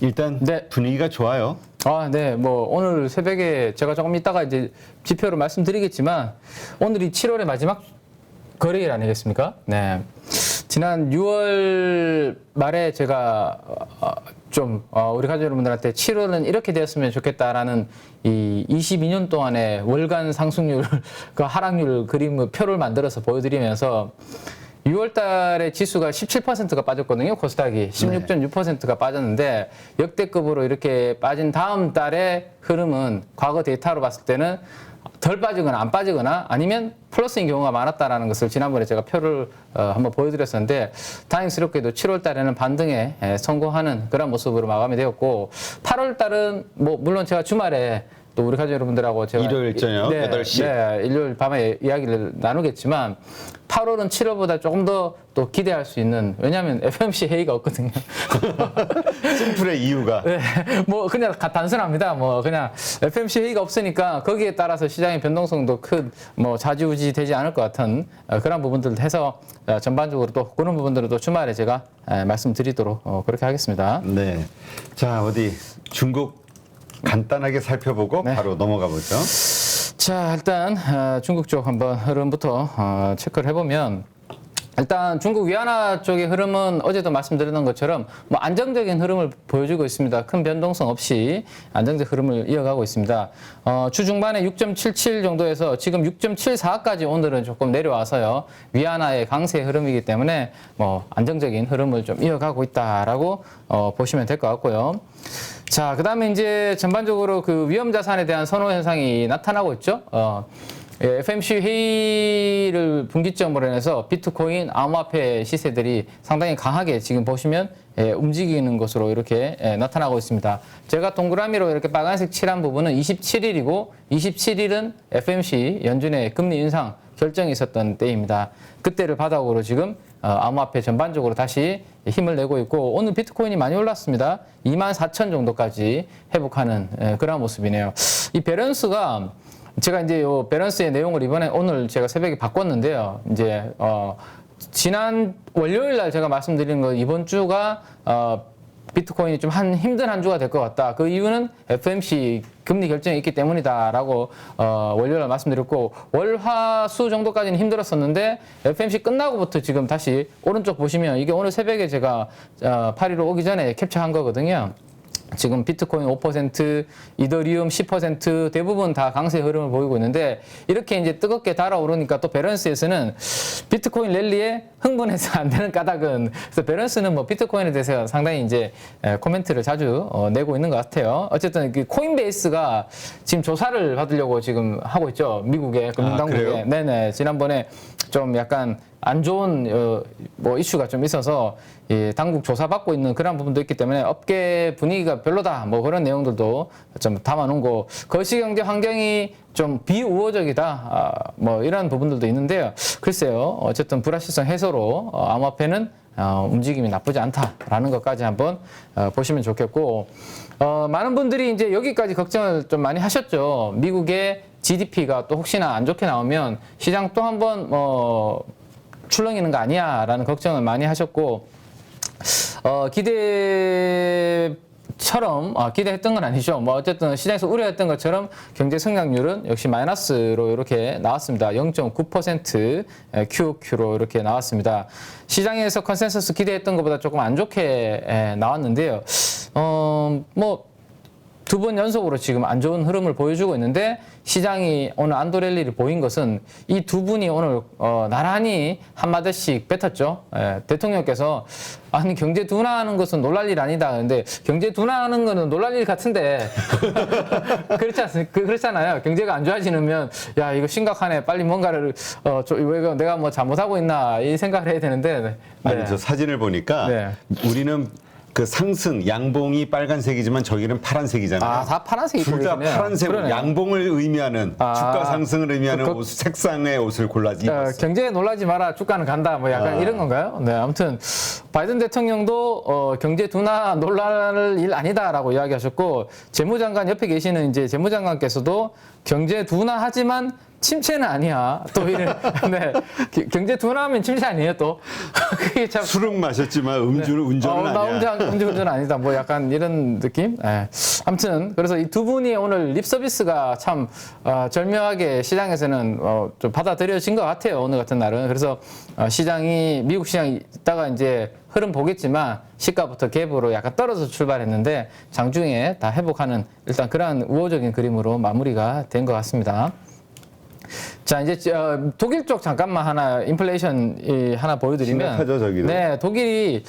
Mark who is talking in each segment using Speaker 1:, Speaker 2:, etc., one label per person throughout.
Speaker 1: 일단
Speaker 2: 네.
Speaker 1: 분위기가 좋아요.
Speaker 2: 네. 뭐 오늘 새벽에 제가 조금 이따가 이제 지표를 말씀드리겠지만 오늘이 7월의 마지막 거래일 아니겠습니까? 네. 지난 6월 말에 제가 우리 가족 여러분들한테 7월은 이렇게 되었으면 좋겠다라는 이 22년 동안의 월간 상승률, 그 하락률 그림을 표를 만들어서 보여드리면서 6월 달에 지수가 17%가 빠졌거든요. 코스닥이 16.6%가 빠졌는데 역대급으로 이렇게 빠진 다음 달의 흐름은 과거 데이터로 봤을 때는 덜 빠지거나 안 빠지거나 아니면 플러스인 경우가 많았다라는 것을 지난번에 제가 표를 한번 보여드렸었는데 다행스럽게도 7월 달에는 반등에 성공하는 그런 모습으로 마감이 되었고 8월 달은 뭐 물론 제가 주말에 또 우리 가족 여러분들하고 제가
Speaker 1: 일요일 저녁 8시.
Speaker 2: 네, 일요일 밤에 이야기를 나누겠지만 8월은 7월보다 조금 더 또 기대할 수 있는 왜냐하면 FOMC 회의가 없거든요.
Speaker 1: 심플의 이유가.
Speaker 2: 네, 뭐 그냥 단순합니다. 뭐 그냥 FOMC 회의가 없으니까 거기에 따라서 시장의 변동성도 큰 뭐 좌지우지 되지 않을 것 같은 그런 부분들을 해서 전반적으로 또 그런 부분들은 또 주말에 제가 말씀드리도록 그렇게 하겠습니다.
Speaker 1: 네. 자, 어디 중국 간단하게 살펴보고
Speaker 2: 네.
Speaker 1: 바로 넘어가 보죠.
Speaker 2: 자, 일단 중국 쪽 한번 흐름부터 체크를 해보면 일단 중국 위안화 쪽의 흐름은 어제도 말씀드렸던 것처럼 뭐 안정적인 흐름을 보여주고 있습니다. 큰 변동성 없이 안정적 흐름을 이어가고 있습니다. 주 중반에 6.77 정도에서 지금 6.74까지 오늘은 조금 내려와서요. 위안화의 강세 흐름이기 때문에 뭐 안정적인 흐름을 좀 이어가고 있다라고 보시면 될 것 같고요. 자, 그 다음에 이제 전반적으로 그 위험 자산에 대한 선호 현상이 나타나고 있죠. FOMC 회의를 분기점으로 해서 비트코인, 암호화폐 시세들이 상당히 강하게 지금 보시면 움직이는 것으로 이렇게 나타나고 있습니다. 제가 동그라미로 이렇게 빨간색 칠한 부분은 27일이고 27일은 FOMC 연준의 금리 인상 결정이 있었던 때입니다. 그때를 바닥으로 지금 암호화폐 전반적으로 다시 힘을 내고 있고 오늘 비트코인이 많이 올랐습니다. 24,000 정도까지 회복하는 그런 모습이네요. 이 밸런스가 제가 이제 요 밸런스의 내용을 이번에 오늘 제가 새벽에 바꿨는데요. 이제 지난 월요일 날 제가 말씀드린 거 이번 주가 비트코인이 좀 힘든 한 주가 될 것 같다. 그 이유는 FOMC 금리 결정이 있기 때문이다라고 월요일 날 말씀드렸고 월, 화, 수 정도까지는 힘들었었는데 FOMC 끝나고부터 지금 다시 오른쪽 보시면 이게 오늘 새벽에 제가 파리로 오기 전에 캡처한 거거든요. 지금 비트코인 5%, 이더리움 10% 대부분 다 강세 흐름을 보이고 있는데 이렇게 이제 뜨겁게 달아오르니까 또 밸런스에서는 비트코인 랠리에 흥분해서 안 되는 까닭은 그래서 밸런스는 뭐 비트코인에 대해서 상당히 이제 코멘트를 자주 내고 있는 것 같아요. 어쨌든 그 코인베이스가 지금 조사를 받으려고 지금 하고 있죠. 미국의 금융당국에. 네네. 지난번에 좀 약간 안 좋은 뭐 이슈가 좀 있어서 당국 조사받고 있는 그런 부분도 있기 때문에 업계 분위기가 별로다 뭐 그런 내용들도 좀 담아놓은 거 거시경제 환경이 좀 비우호적이다 뭐 이런 부분들도 있는데요. 글쎄요. 어쨌든 불확실성 해소로 암호화폐는 움직임이 나쁘지 않다라는 것까지 한번 보시면 좋겠고 많은 분들이 이제 여기까지 걱정을 좀 많이 하셨죠. 미국의 GDP가 또 혹시나 안 좋게 나오면 시장 또 한번 출렁이는 거 아니야 라는 걱정을 많이 하셨고 기대했던 건 아니죠. 뭐 어쨌든 시장에서 우려했던 것처럼 경제 성장률은 역시 마이너스로 이렇게 나왔습니다. 0.9% QOQ로 이렇게 나왔습니다. 시장에서 컨센서스 기대했던 것보다 조금 안 좋게 나왔는데요. 뭐 두 번 연속으로 지금 안 좋은 흐름을 보여주고 있는데 시장이 오늘 안도 랠리를 보인 것은 이 두 분이 오늘 나란히 한마디씩 뱉었죠. 대통령께서 아니 경제 둔화하는 것은 놀랄 일 아니다. 근데 경제 둔화하는 거는 놀랄 일 같은데 그렇잖아요. 경제가 안 좋아지면 야 이거 심각하네. 빨리 뭔가를 왜 내가 뭐 잘못하고 있나 이 생각을 해야 되는데. 네.
Speaker 1: 아니 저 사진을 보니까
Speaker 2: 네.
Speaker 1: 우리는 그 상승 양봉이 빨간색이지만 저기는 파란색이잖아요.
Speaker 2: 다 파란색이
Speaker 1: 둘 다
Speaker 2: 보이시네요.
Speaker 1: 파란색
Speaker 2: 그러네요.
Speaker 1: 양봉을 의미하는 주가 상승을 의미하는 색상의 옷을 골라 입었어요.
Speaker 2: 경제에 놀라지 마라 주가는 간다 뭐 약간 이런 건가요? 네, 아무튼 바이든 대통령도 경제 둔화 놀랄 일 아니다라고 이야기하셨고 재무장관 옆에 계시는 이제 재무장관께서도 경제 둔화하지만 침체는 아니야. 또 이런 네. 경제 둔화하면 침체 아니에요 또. 그게 참
Speaker 1: 술은 마셨지만 운전은
Speaker 2: 나
Speaker 1: 아니야.
Speaker 2: 음주운전 아니다. 뭐 약간 이런 느낌? 예. 아무튼, 그래서 이 두 분이 오늘 립 서비스가 참, 절묘하게 시장에서는, 좀 받아들여진 것 같아요. 오늘 같은 날은. 그래서, 시장이, 미국 시장이 있다가 이제 흐름 보겠지만, 시가부터 갭으로 약간 떨어져 출발했는데, 장중에 다 회복하는 일단 그러한 우호적인 그림으로 마무리가 된 것 같습니다. 자, 이제 독일 쪽 잠깐만 하나 인플레이션 하나 보여드리면,
Speaker 1: 심각하죠, 저기는.
Speaker 2: 네, 독일이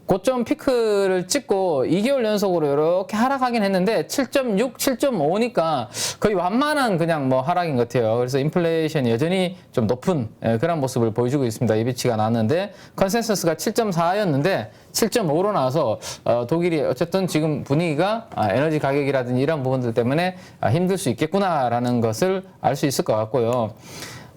Speaker 2: 고점 피크를 찍고 2개월 연속으로 이렇게 하락하긴 했는데 7.6, 7.5니까 거의 완만한 그냥 뭐 하락인 것 같아요. 그래서 인플레이션이 여전히 좀 높은 그런 모습을 보여주고 있습니다. 예비치가 나왔는데 컨센서스가 7.4였는데 7.5로 나와서 독일이 어쨌든 지금 분위기가 에너지 가격이라든지 이런 부분들 때문에 힘들 수 있겠구나라는 것을 알 수 있을 것 같고요.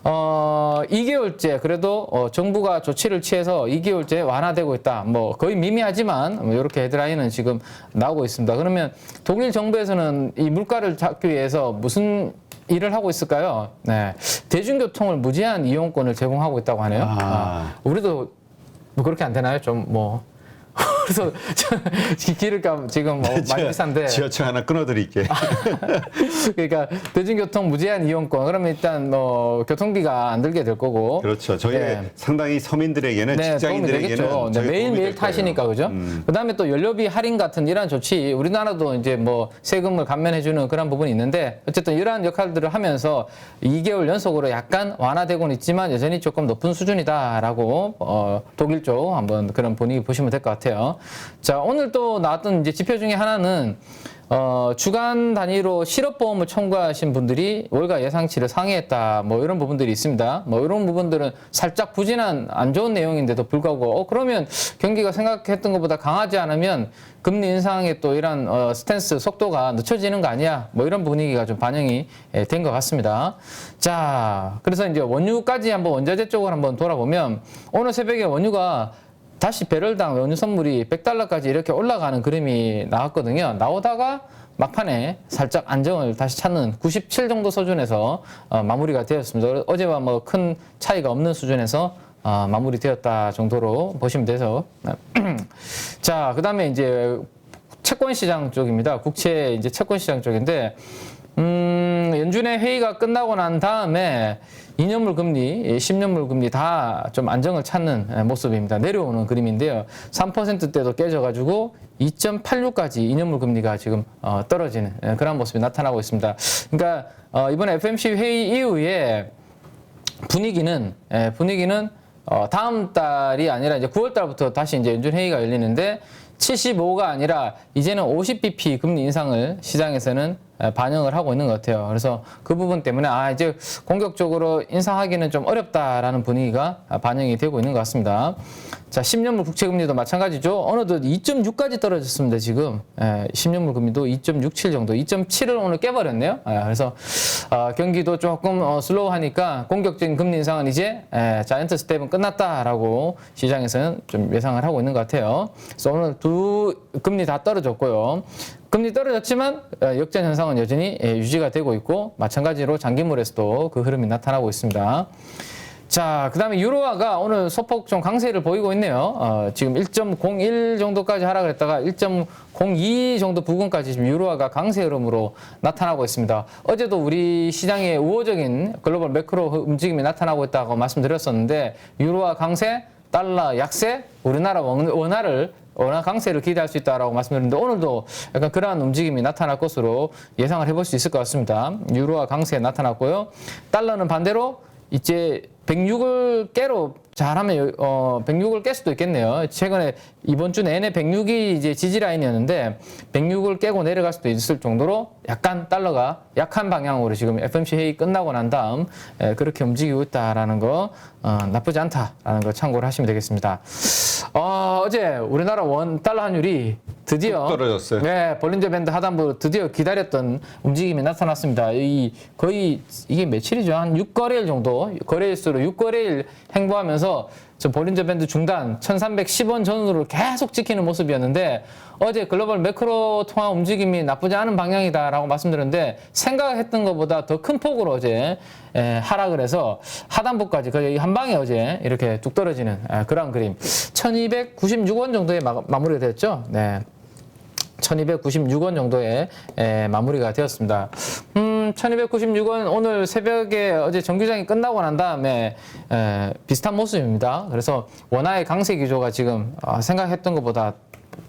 Speaker 2: 2개월째 그래도 정부가 조치를 취해서 2개월째 완화되고 있다. 뭐 거의 미미하지만 뭐 이렇게 헤드라인은 지금 나오고 있습니다. 그러면 독일 정부에서는 이 물가를 잡기 위해서 무슨 일을 하고 있을까요? 네, 대중교통을 무제한 이용권을 제공하고 있다고 하네요. 우리도 뭐 그렇게 안 되나요? 좀 뭐. 그래서 기름값 지금 뭐 많이 비싼데
Speaker 1: 지하철 하나 끊어드릴게.
Speaker 2: 그러니까 대중교통 무제한 이용권 그러면 일단 뭐 교통비가 안 들게 될 거고
Speaker 1: 그렇죠. 저희
Speaker 2: 네.
Speaker 1: 상당히 서민들에게는
Speaker 2: 네,
Speaker 1: 직장인들에게는
Speaker 2: 도움이 되겠죠. 네, 매일매일 타시니까 그죠? 그다음에 또 연료비 할인 같은 이러한 조치 우리나라도 이제 뭐 세금을 감면해주는 그런 부분이 있는데 어쨌든 이러한 역할들을 하면서 2개월 연속으로 약간 완화되고는 있지만 여전히 조금 높은 수준이다라고 독일 쪽 한번 그런 분위기 보시면 될 것 같아요. 자, 오늘 또 나왔던 이제 지표 중에 하나는 주간 단위로 실업보험을 청구하신 분들이 월가 예상치를 상회했다. 뭐 이런 부분들이 있습니다. 뭐 이런 부분들은 살짝 부진한 안 좋은 내용인데도 불구하고 그러면 경기가 생각했던 것보다 강하지 않으면 금리 인상의 또 이런 스탠스 속도가 늦춰지는 거 아니야? 뭐 이런 분위기가 좀 반영이 된 것 같습니다. 자, 그래서 이제 원유까지 한번 원자재 쪽을 한번 돌아보면 오늘 새벽에 원유가 다시 배럴당 원유 선물이 $100까지 이렇게 올라가는 그림이 나왔거든요. 나오다가 막판에 살짝 안정을 다시 찾는 97 정도 수준에서 마무리가 되었습니다. 어제와 뭐 큰 차이가 없는 수준에서 마무리되었다 정도로 보시면 돼서 자, 그다음에 이제 채권 시장 쪽입니다. 국채 이제 채권 시장 쪽인데 연준의 회의가 끝나고 난 다음에 2년물 금리, 10년물 금리 다 좀 안정을 찾는 모습입니다. 내려오는 그림인데요. 3%대도 깨져가지고 2.86까지 2년물 금리가 지금 떨어지는 그런 모습이 나타나고 있습니다. 그러니까 이번에 FOMC 회의 이후에 분위기는 다음 달이 아니라 이제 9월 달부터 다시 이제 연준 회의가 열리는데 75가 아니라 이제는 50bp 금리 인상을 시장에서는 반영을 하고 있는 것 같아요. 그래서 그 부분 때문에 이제 공격적으로 인상하기는 좀 어렵다라는 분위기가 반영이 되고 있는 것 같습니다. 자, 10년물 국채금리도 마찬가지죠. 어느덧 2.6까지 떨어졌습니다, 지금. 10년물 금리도 2.67 정도, 2.7을 오늘 깨버렸네요. 그래서 경기도 조금 슬로우하니까 공격적인 금리 인상은 이제 자이언트 스텝은 끝났다라고 시장에서는 좀 예상을 하고 있는 것 같아요. 그래서 오늘 두 금리 다 떨어졌고요. 금리 떨어졌지만 역전 현상은 여전히 유지가 되고 있고 마찬가지로 장기물에서도 그 흐름이 나타나고 있습니다. 자, 그 다음에 유로화가 오늘 소폭 좀 강세를 보이고 있네요. 지금 1.01 정도까지 하락을 했다가 1.02 정도 부근까지 지금 유로화가 강세 흐름으로 나타나고 있습니다. 어제도 우리 시장의 우호적인 글로벌 매크로 움직임이 나타나고 있다고 말씀드렸었는데 유로화 강세, 달러 약세, 우리나라 원화 강세를 기대할 수 있다라고 말씀드렸는데 오늘도 약간 그러한 움직임이 나타날 것으로 예상을 해볼 수 있을 것 같습니다. 유로화 강세 나타났고요. 달러는 반대로 이제 106을 깨로 잘하면 106을 깰 수도 있겠네요. 최근에 이번 주 내내 106이 이제 지지 라인이었는데 106을 깨고 내려갈 수도 있을 정도로 약간 달러가 약한 방향으로 지금 FOMC 회의 끝나고 난 다음 그렇게 움직이고 있다라는 거 나쁘지 않다라는 거 참고를 하시면 되겠습니다. 어제 우리나라 원 달러 환율이 드디어
Speaker 1: 떨어졌어요.
Speaker 2: 네, 볼린저 밴드 하단부 드디어 기다렸던 움직임이 나타났습니다. 거의 이게 며칠이죠? 한 6거래일 정도 거래일수로 6거래일 행보하면서 저 볼린저 밴드 중단 1310원 전후를 계속 지키는 모습이었는데 어제 글로벌 매크로 통화 움직임이 나쁘지 않은 방향이다라고 말씀드렸는데 생각했던 것보다 더 큰 폭으로 어제 하락을 해서 하단부까지 거의 한 방에 어제 이렇게 뚝 떨어지는 그런 그림. 1296원 정도에 마무리가 됐죠. 네. 1296원 정도에 마무리가 되었습니다. 1296원 오늘 새벽에 어제 정규장이 끝나고 난 다음에 비슷한 모습입니다. 그래서 원화의 강세 기조가 지금 생각했던 것보다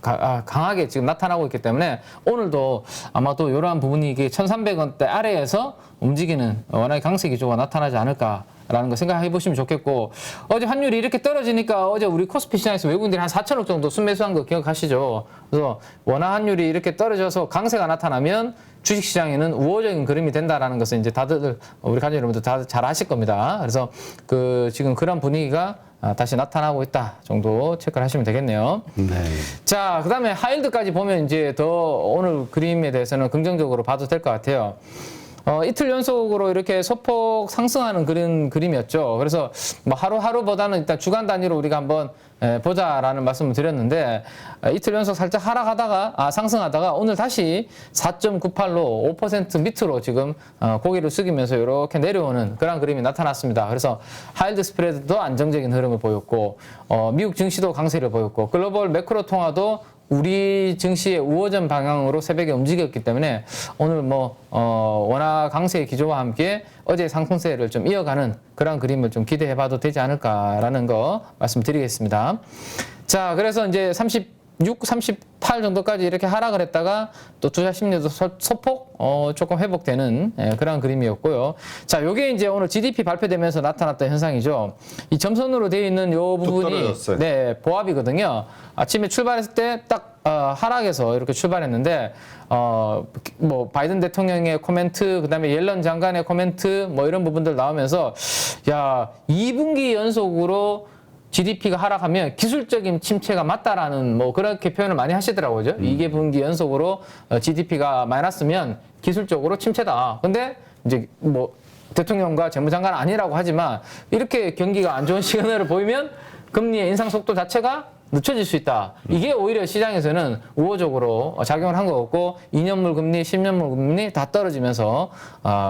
Speaker 2: 강하게 지금 나타나고 있기 때문에 오늘도 아마도 이러한 부분이 이게 1300원대 아래에서 움직이는 원화의 강세 기조가 나타나지 않을까라는 거 생각해 보시면 좋겠고 어제 환율이 이렇게 떨어지니까 어제 우리 코스피 시장에서 외국인들이 한 4천억 정도 순매수한 거 기억하시죠? 그래서 원화 환율이 이렇게 떨어져서 강세가 나타나면 주식시장에는 우호적인 그림이 된다라는 것을 이제 다들 우리 가족 여러분들 다들 잘 아실 겁니다. 그래서 지금 그런 분위기가 다시 나타나고 있다 정도 체크를 하시면 되겠네요.
Speaker 1: 네.
Speaker 2: 자, 그 다음에 하이힐드까지 보면 이제 더 오늘 그림에 대해서는 긍정적으로 봐도 될 것 같아요. 이틀 연속으로 이렇게 소폭 상승하는 그림이었죠. 그래서 뭐 하루하루보다는 일단 주간 단위로 우리가 한번 보자라는 말씀을 드렸는데 이틀 연속 살짝 상승하다가 오늘 다시 4.98로 5% 밑으로 지금 고개를 숙이면서 이렇게 내려오는 그런 그림이 나타났습니다. 그래서 하이힐드 스프레드도 안정적인 흐름을 보였고 미국 증시도 강세를 보였고 글로벌 매크로 통화도 우리 증시의 우호전 방향으로 새벽에 움직였기 때문에 오늘 원화 강세 기조와 함께 어제 상승세를 좀 이어가는 그런 그림을 좀 기대해 봐도 되지 않을까라는 거 말씀드리겠습니다. 자, 그래서 이제 36, 38 정도까지 이렇게 하락을 했다가 또 투자 심리도 소폭 조금 회복되는 그런 그림이었고요. 자, 요게 이제 오늘 GDP 발표되면서 나타났던 현상이죠. 이 점선으로 되어 있는 요 부분이 네, 보합이거든요. 아침에 출발했을 때 딱 하락해서 이렇게 출발했는데 뭐 바이든 대통령의 코멘트, 그다음에 옐런 장관의 코멘트 뭐 이런 부분들 나오면서 야, 2분기 연속으로 GDP가 하락하면 기술적인 침체가 맞다라는 뭐 그렇게 표현을 많이 하시더라고요. 2분기 연속으로 GDP가 마이너스면 기술적으로 침체다. 근데 이제 뭐 대통령과 재무장관 아니라고 하지만 이렇게 경기가 안 좋은 시그널을 보이면 금리의 인상 속도 자체가 늦춰질 수 있다. 이게 오히려 시장에서는 우호적으로 작용을 한 것 같고 2년물 금리, 10년물 금리 다 떨어지면서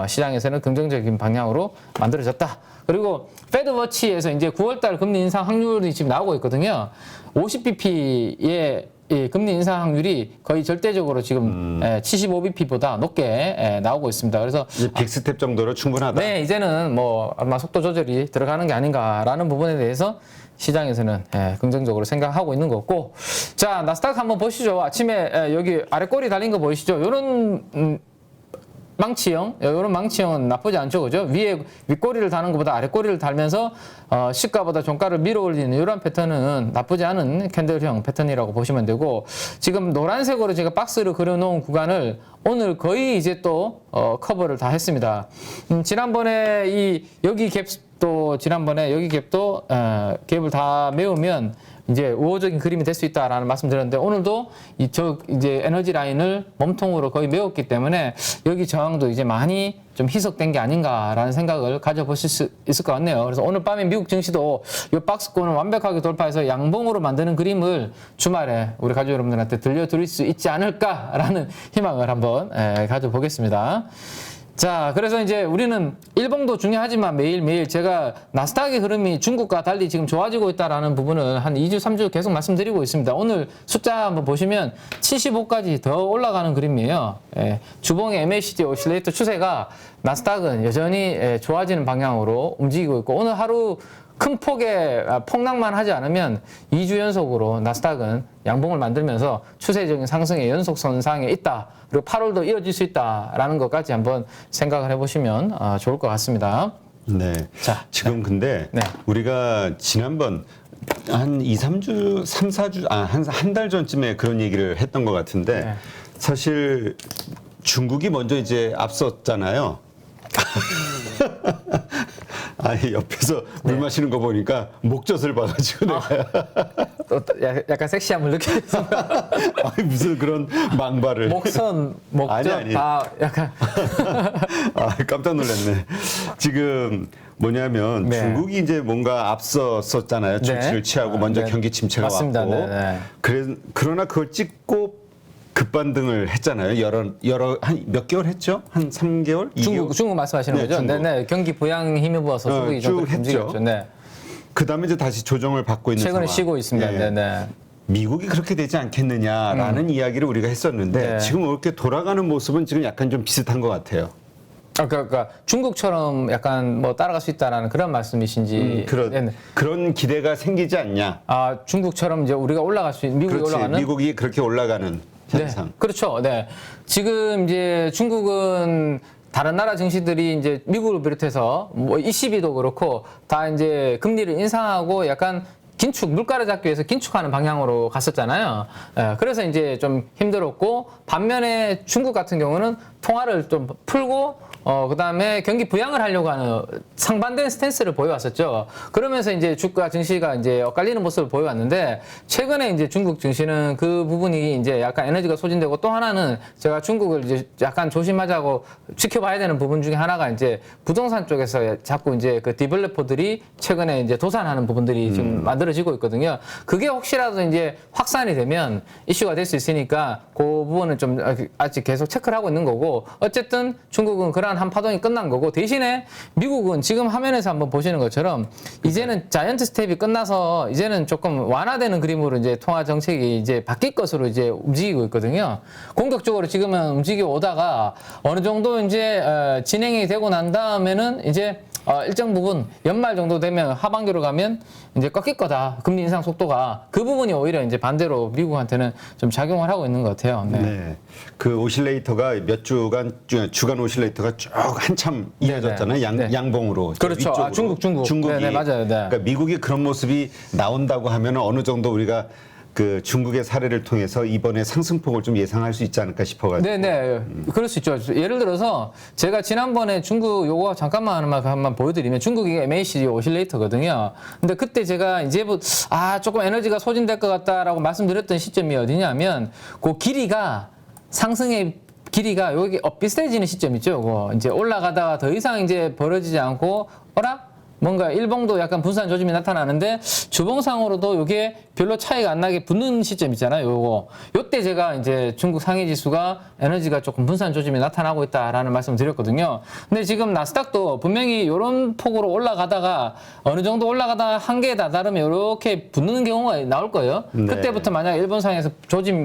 Speaker 2: 시장에서는 긍정적인 방향으로 만들어졌다. 그리고 패드워치에서 이제 9월달 금리 인상 확률이 지금 나오고 있거든요. 50bp의 금리 인상 확률이 거의 절대적으로 지금 75bp보다 높게 나오고 있습니다. 그래서
Speaker 1: 빅스텝 정도로 충분하다.
Speaker 2: 네, 이제는 뭐 아마 속도 조절이 들어가는 게 아닌가라는 부분에 대해서 시장에서는 긍정적으로 생각하고 있는 거고. 자, 나스닥 한번 보시죠. 아침에 여기 아래 꼬리 달린 거 보이시죠? 요런 망치형, 이런 망치형은 나쁘지 않죠, 그죠? 위에 윗꼬리를 다는 것보다 아랫꼬리를 달면서 시가보다 종가를 밀어올리는 이런 패턴은 나쁘지 않은 캔들형 패턴이라고 보시면 되고, 지금 노란색으로 제가 박스를 그려놓은 구간을 오늘 거의 이제 또 커버를 다 했습니다. 지난번에 여기 갭도 갭을 다 메우면 이제 우호적인 그림이 될 수 있다라는 말씀드렸는데 오늘도 이제 에너지 라인을 몸통으로 거의 메웠기 때문에 여기 저항도 이제 많이 좀 희석된 게 아닌가라는 생각을 가져보실 수 있을 것 같네요. 그래서 오늘 밤에 미국 증시도 이 박스권을 완벽하게 돌파해서 양봉으로 만드는 그림을 주말에 우리 가족 여러분들한테 들려드릴 수 있지 않을까라는 희망을 한번 가져보겠습니다. 자, 그래서 이제 우리는 일봉도 중요하지만 매일매일 제가 나스닥의 흐름이 중국과 달리 지금 좋아지고 있다라는 부분을 한 2주, 3주 계속 말씀드리고 있습니다. 오늘 숫자 한번 보시면 75까지 더 올라가는 그림이에요. 주봉의 MACD 오실레이터 추세가 나스닥은 여전히 좋아지는 방향으로 움직이고 있고 오늘 하루 큰 폭의 폭락만 하지 않으면 2주 연속으로 나스닥은 양봉을 만들면서 추세적인 상승의 연속선상에 있다. 그리고 8월도 이어질 수 있다라는 것까지 한번 생각을 해보시면 좋을 것 같습니다.
Speaker 1: 네.
Speaker 2: 자,
Speaker 1: 지금 근데 우리가 지난번 한 2, 3주, 3, 4주, 한 달 전쯤에 그런 얘기를 했던 것 같은데 사실 중국이 먼저 이제 앞섰잖아요. 아니 옆에서 물 마시는 거 보니까 목젖을 봐가지고 내가
Speaker 2: 또 약간 섹시함을 느끼겠어.
Speaker 1: 아니 무슨 그런 망발을
Speaker 2: 목선, 목젖
Speaker 1: 아니.
Speaker 2: 다 약간
Speaker 1: 아 깜짝 놀랐네. 지금 뭐냐면
Speaker 2: 네.
Speaker 1: 중국이 이제 뭔가 앞섰었잖아요. 조치를 취하고 먼저
Speaker 2: 네.
Speaker 1: 경기 침체가
Speaker 2: 맞습니다.
Speaker 1: 왔고
Speaker 2: 네, 네.
Speaker 1: 그러나 그걸 찍고 급반등을 했잖아요. 여러 한 몇 개월 했죠? 한 3개월? 2개월?
Speaker 2: 중국 말씀하시는
Speaker 1: 네,
Speaker 2: 거죠?
Speaker 1: 중국.
Speaker 2: 네네. 경기 부양 힘을 부어서 중국이
Speaker 1: 쭉
Speaker 2: 좀
Speaker 1: 했죠.
Speaker 2: 움직였죠. 네.
Speaker 1: 그다음에 이제 다시 조정을 받고 있는
Speaker 2: 최근에
Speaker 1: 상황.
Speaker 2: 쉬고 있습니다.
Speaker 1: 예.
Speaker 2: 네네.
Speaker 1: 미국이 그렇게 되지 않겠느냐라는 이야기를 우리가 했었는데
Speaker 2: 네.
Speaker 1: 지금 이렇게 돌아가는 모습은 지금 약간 좀 비슷한 것 같아요.
Speaker 2: 그러니까 중국처럼 약간 뭐 따라갈 수 있다라는 그런 말씀이신지. 네네.
Speaker 1: 그런 기대가 생기지 않냐.
Speaker 2: 아 중국처럼 이제 우리가 올라갈 수 있는 미국이
Speaker 1: 그렇지.
Speaker 2: 올라가는.
Speaker 1: 미국이 그렇게 올라가는 현상.
Speaker 2: 네, 그렇죠. 네. 지금 이제 중국은 다른 나라 증시들이 이제 미국을 비롯해서 뭐 ECB도 그렇고 다 이제 금리를 인상하고 약간 긴축, 물가를 잡기 위해서 긴축하는 방향으로 갔었잖아요. 예, 그래서 이제 좀 힘들었고 반면에 중국 같은 경우는 통화를 좀 풀고 그다음에 경기 부양을 하려고 하는 상반된 스탠스를 보여왔었죠. 그러면서 이제 주가 증시가 이제 엇갈리는 모습을 보여왔는데 최근에 이제 중국 증시는 그 부분이 이제 약간 에너지가 소진되고 또 하나는 제가 중국을 이제 약간 조심하자고 지켜봐야 되는 부분 중에 하나가 이제 부동산 쪽에서 자꾸 이제 그 디벨로퍼들이 최근에 이제 도산하는 부분들이 좀 만들어지고 있거든요. 그게 혹시라도 이제 확산이 되면 이슈가 될 수 있으니까 그 부분은 좀 아직 계속 체크를 하고 있는 거고 어쨌든 중국은 그러한 한 파동이 끝난 거고 대신에 미국은 지금 화면에서 한번 보시는 것처럼 이제는 자이언트 스텝이 끝나서 이제는 조금 완화되는 그림으로 이제 통화 정책이 이제 바뀔 것으로 이제 움직이고 있거든요. 공격적으로 지금은 움직여 오다가 어느 정도 이제 진행이 되고 난 다음에는 이제 일정 부분 연말 정도 되면 하반기로 가면 이제 꺾일 거다. 금리 인상 속도가 그 부분이 오히려 이제 반대로 미국한테는 좀 작용을 하고 있는 것 같아요. 네.
Speaker 1: 네. 그 오실레이터가 몇 주간 오실레이터가 쭉 한참 이어졌잖아요.
Speaker 2: 네.
Speaker 1: 양봉으로.
Speaker 2: 그렇죠.
Speaker 1: 위쪽으로.
Speaker 2: 아, 중국이.
Speaker 1: 중국이.
Speaker 2: 네, 맞아요. 네.
Speaker 1: 그러니까 미국이 그런 모습이 나온다고 하면 어느 정도 우리가 그 중국의 사례를 통해서 이번에 상승폭을 좀 예상할 수 있지 않을까 싶어가지고.
Speaker 2: 네네. 그럴 수 있죠. 예를 들어서 제가 지난번에 중국 요거 잠깐만 한번 보여드리면 중국이 MACD 오실레이터거든요. 근데 그때 제가 이제 조금 에너지가 소진될 것 같다라고 말씀드렸던 시점이 어디냐면 그 길이가 상승의 길이가 여기 비슷해지는 시점 있죠. 요거 이제 올라가다가 더 이상 이제 벌어지지 않고 뭔가 일봉도 약간 분산 조짐이 나타나는데 주봉상으로도 이게 별로 차이가 안 나게 붙는 시점 있잖아요. 요때 제가 이제 중국 상해 지수가 에너지가 조금 분산 조짐이 나타나고 있다라는 말씀을 드렸거든요. 근데 지금 나스닥도 분명히 이런 폭으로 올라가다가 어느 정도 올라가다가 한계에 다다르면 이렇게 붙는 경우가 나올 거예요.
Speaker 1: 네.
Speaker 2: 그때부터 만약 일본상에서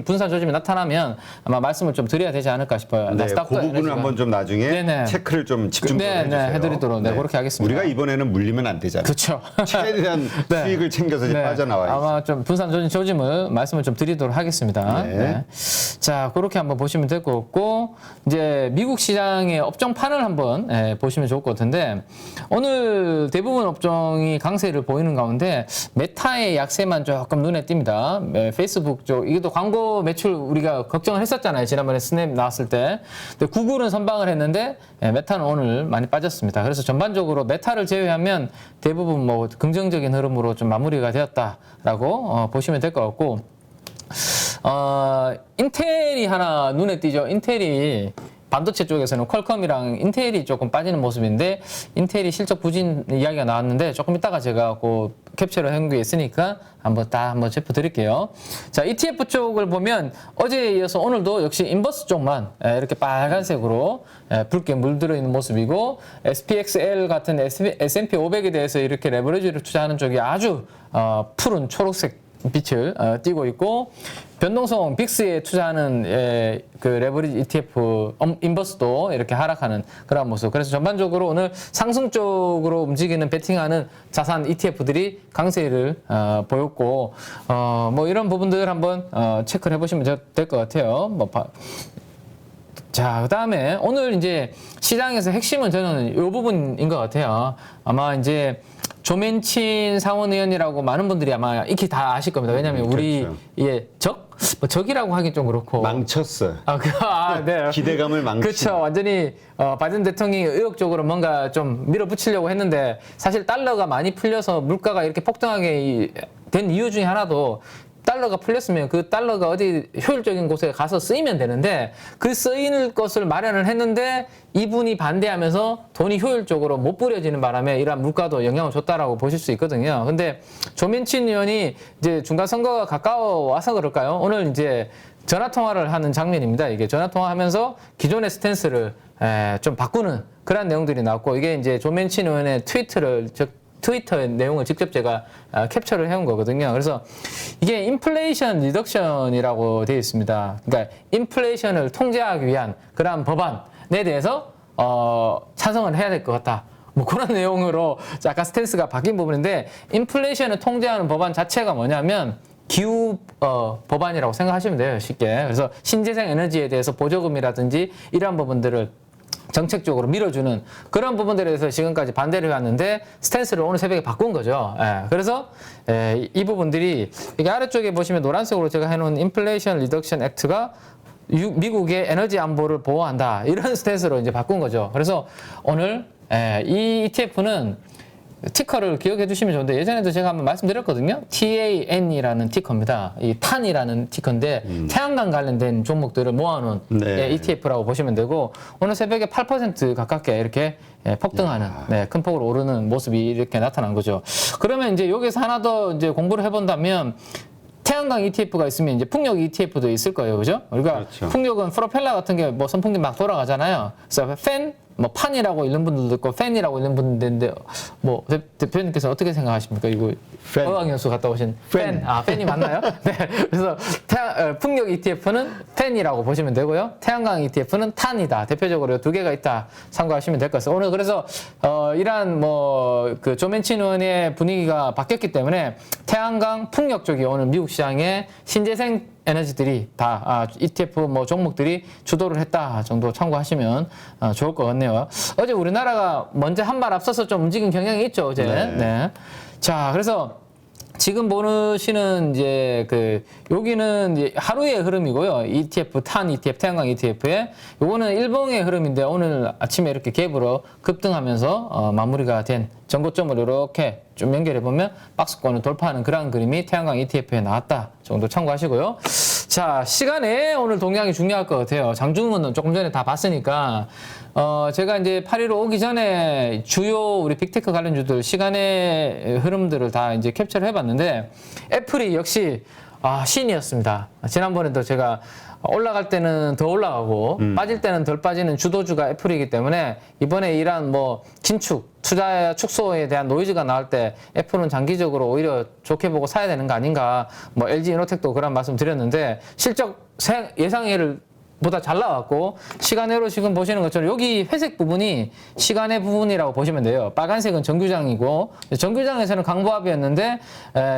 Speaker 2: 분산 조짐이 나타나면 아마 말씀을 좀 드려야 되지 않을까 싶어요.
Speaker 1: 네,
Speaker 2: 나스닥도
Speaker 1: 그 부분을 한번 좀 나중에
Speaker 2: 네네.
Speaker 1: 체크를 좀 집중적으로
Speaker 2: 네,
Speaker 1: 해주세요.
Speaker 2: 해드리도록 그렇게 하겠습니다.
Speaker 1: 우리가 이번에는 물리면 안 되잖아요.
Speaker 2: 그렇죠.
Speaker 1: 최대한
Speaker 2: 네.
Speaker 1: 수익을 챙겨서 이제 빠져나와야지.
Speaker 2: 아마 좀 분산 조짐을 말씀을 좀 드리도록 하겠습니다.
Speaker 1: 네.
Speaker 2: 네. 자, 그렇게 한번 보시면 될 것 같고 이제 미국 시장의 업종판을 한번 보시면 좋을 것 같은데 오늘 대부분 업종이 강세를 보이는 가운데 메타의 약세만 조금 눈에 띕니다. 페이스북 쪽 이게 또 광고 매출 우리가 걱정을 했었잖아요. 지난번에 스냅 나왔을 때. 근데 구글은 선방을 했는데 메타는 오늘 많이 빠졌습니다. 그래서 전반적으로 메타를 제외하면 대부분 뭐 긍정적인 흐름으로 좀 마무리가 되었다라고 보시면 될 것 같고 인텔이 하나 눈에 띄죠. 인텔이 반도체 쪽에서는 퀄컴이랑 인텔이 조금 빠지는 모습인데 인텔이 실적 부진 이야기가 나왔는데 조금 이따가 제가 그 캡처를 한 게 있으니까 한번 짚어드릴게요. 자, ETF 쪽을 보면 어제에 이어서 오늘도 역시 인버스 쪽만 이렇게 빨간색으로 붉게 물들어 있는 모습이고 SPXL 같은 S&P 500에 대해서 이렇게 레버리지를 투자하는 쪽이 아주 푸른 초록색 빛을 띄고 있고 변동성 빅스에 투자하는 그 레버리지 ETF 인버스도 이렇게 하락하는 그런 모습. 그래서 전반적으로 오늘 상승 쪽으로 움직이는 베팅하는 자산 ETF들이 강세를 보였고 뭐 이런 부분들 한번 체크를 해보시면 될 것 같아요. 자, 그다음에 오늘 이제 시장에서 핵심은 저는 이 부분인 것 같아요. 아마 이제 조맨친 상원 의원이라고 많은 분들이 아마 익히 다 아실 겁니다. 왜냐하면 우리
Speaker 1: 그렇죠.
Speaker 2: 예, 뭐 적이라고 하긴 좀 그렇고
Speaker 1: 망쳤어.
Speaker 2: 네.
Speaker 1: 기대감을 망친.
Speaker 2: 그렇죠. 완전히 바이든 대통령이 의욕적으로 뭔가 좀 밀어붙이려고 했는데 사실 달러가 많이 풀려서 물가가 이렇게 폭등하게 된 이유 중에 하나도 달러가 풀렸으면 그 달러가 어디 효율적인 곳에 가서 쓰이면 되는데 그 쓰일 것을 마련을 했는데 이분이 반대하면서 돈이 효율적으로 못 뿌려지는 바람에 이러한 물가도 영향을 줬다라고 보실 수 있거든요. 근데 조민친 의원이 이제 중간 선거가 가까워 와서 그럴까요? 오늘 이제 전화 통화를 하는 장면입니다. 이게 전화 통화하면서 기존의 스탠스를 좀 바꾸는 그런 내용들이 나왔고 이게 이제 조민친 의원의 트위터의 내용을 직접 제가 캡처를 해온 거거든요. 그래서 이게 인플레이션 리덕션이라고 되어 있습니다. 그러니까 인플레이션을 통제하기 위한 그러한 법안에 대해서 찬성을 해야 될 것 같다. 뭐 그런 내용으로 약간 스탠스가 바뀐 부분인데 인플레이션을 통제하는 법안 자체가 뭐냐면 기후 법안이라고 생각하시면 돼요. 쉽게. 그래서 신재생 에너지에 대해서 보조금이라든지 이러한 부분들을 정책적으로 밀어주는 그런 부분들에 대해서 지금까지 반대를 해왔는데 스탠스를 오늘 새벽에 바꾼 거죠. 그래서 이 부분들이 이게 아래쪽에 보시면 노란색으로 제가 해놓은 인플레이션 리덕션 액트가 미국의 에너지 안보를 보호한다 이런 스탠스로 이제 바꾼 거죠. 그래서 오늘 이 ETF는 티커를 기억해 두시면 좋은데 예전에도 제가 한번 말씀드렸거든요. TAN이라는 티커입니다. 이 탄이라는 티커인데 태양광 관련된 종목들을 모아놓은 ETF라고 보시면 되고 오늘 새벽에 8% 가깝게 이렇게 폭등하는 큰 폭으로 오르는 모습이 이렇게 나타난 거죠. 그러면 이제 여기서 하나 더 이제 공부를 해본다면 태양광 ETF가 있으면 이제 풍력 ETF도 있을 거예요, 그죠? 그러니까
Speaker 1: 그렇죠.
Speaker 2: 풍력은 프로펠러 같은 게 뭐 선풍기 막 돌아가잖아요. 그래서 팬, 뭐 판이라고 있는 분들도 있고 팬이라고 있는 분들도 있는데 뭐 대표님께서 어떻게 생각하십니까? 이거
Speaker 1: 팬.
Speaker 2: 어학연수 갔다 오신 팬. 팬이 맞나요? 네. 그래서 풍력 ETF는 팬이라고 보시면 되고요. 태양광 ETF는 탄이다. 대표적으로 두 개가 있다. 참고하시면 될 것 같습니다. 오늘 그래서 이러한 뭐 그 조맨친 의원의 분위기가 바뀌었기 때문에 태양광, 풍력 쪽이 오늘 미국 시장에 신재생 에너지들이 다 ETF 뭐 종목들이 주도를 했다 정도 참고하시면 좋을 것 같네요. 어제 우리나라가 먼저 한 발 앞서서 좀 움직인 경향이 있죠, 어제. 네. 자, 그래서 지금 보시는 이제 여기는 이제 하루의 흐름이고요. ETF, 탄 ETF, 태양광 ETF에 요거는 일봉의 흐름인데 오늘 아침에 이렇게 갭으로 급등하면서 마무리가 된 전고점을 이렇게 좀 연결해 보면 박스권을 돌파하는 그런 그림이 태양광 ETF에 나왔다 정도 참고하시고요. 자, 시간에 오늘 동향이 중요할 것 같아요. 장중은 조금 전에 다 봤으니까 제가 이제 8.15 오기 전에 주요 우리 빅테크 관련주들 시간의 흐름들을 다 이제 캡처를 해봤는데 애플이 역시 신이었습니다. 지난번에도 제가 올라갈 때는 더 올라가고 빠질 때는 덜 빠지는 주도주가 애플이기 때문에 이번에 이러한 뭐 긴축, 투자 축소에 대한 노이즈가 나올 때 애플은 장기적으로 오히려 좋게 보고 사야 되는 거 아닌가. 뭐 LG 이노텍도 그런 말씀 드렸는데 실적 예상외를 보다 잘 나왔고 시간외로 지금 보시는 것처럼 여기 회색 부분이 시간외 부분이라고 보시면 돼요. 빨간색은 정규장이고 정규장에서는 강보합이었는데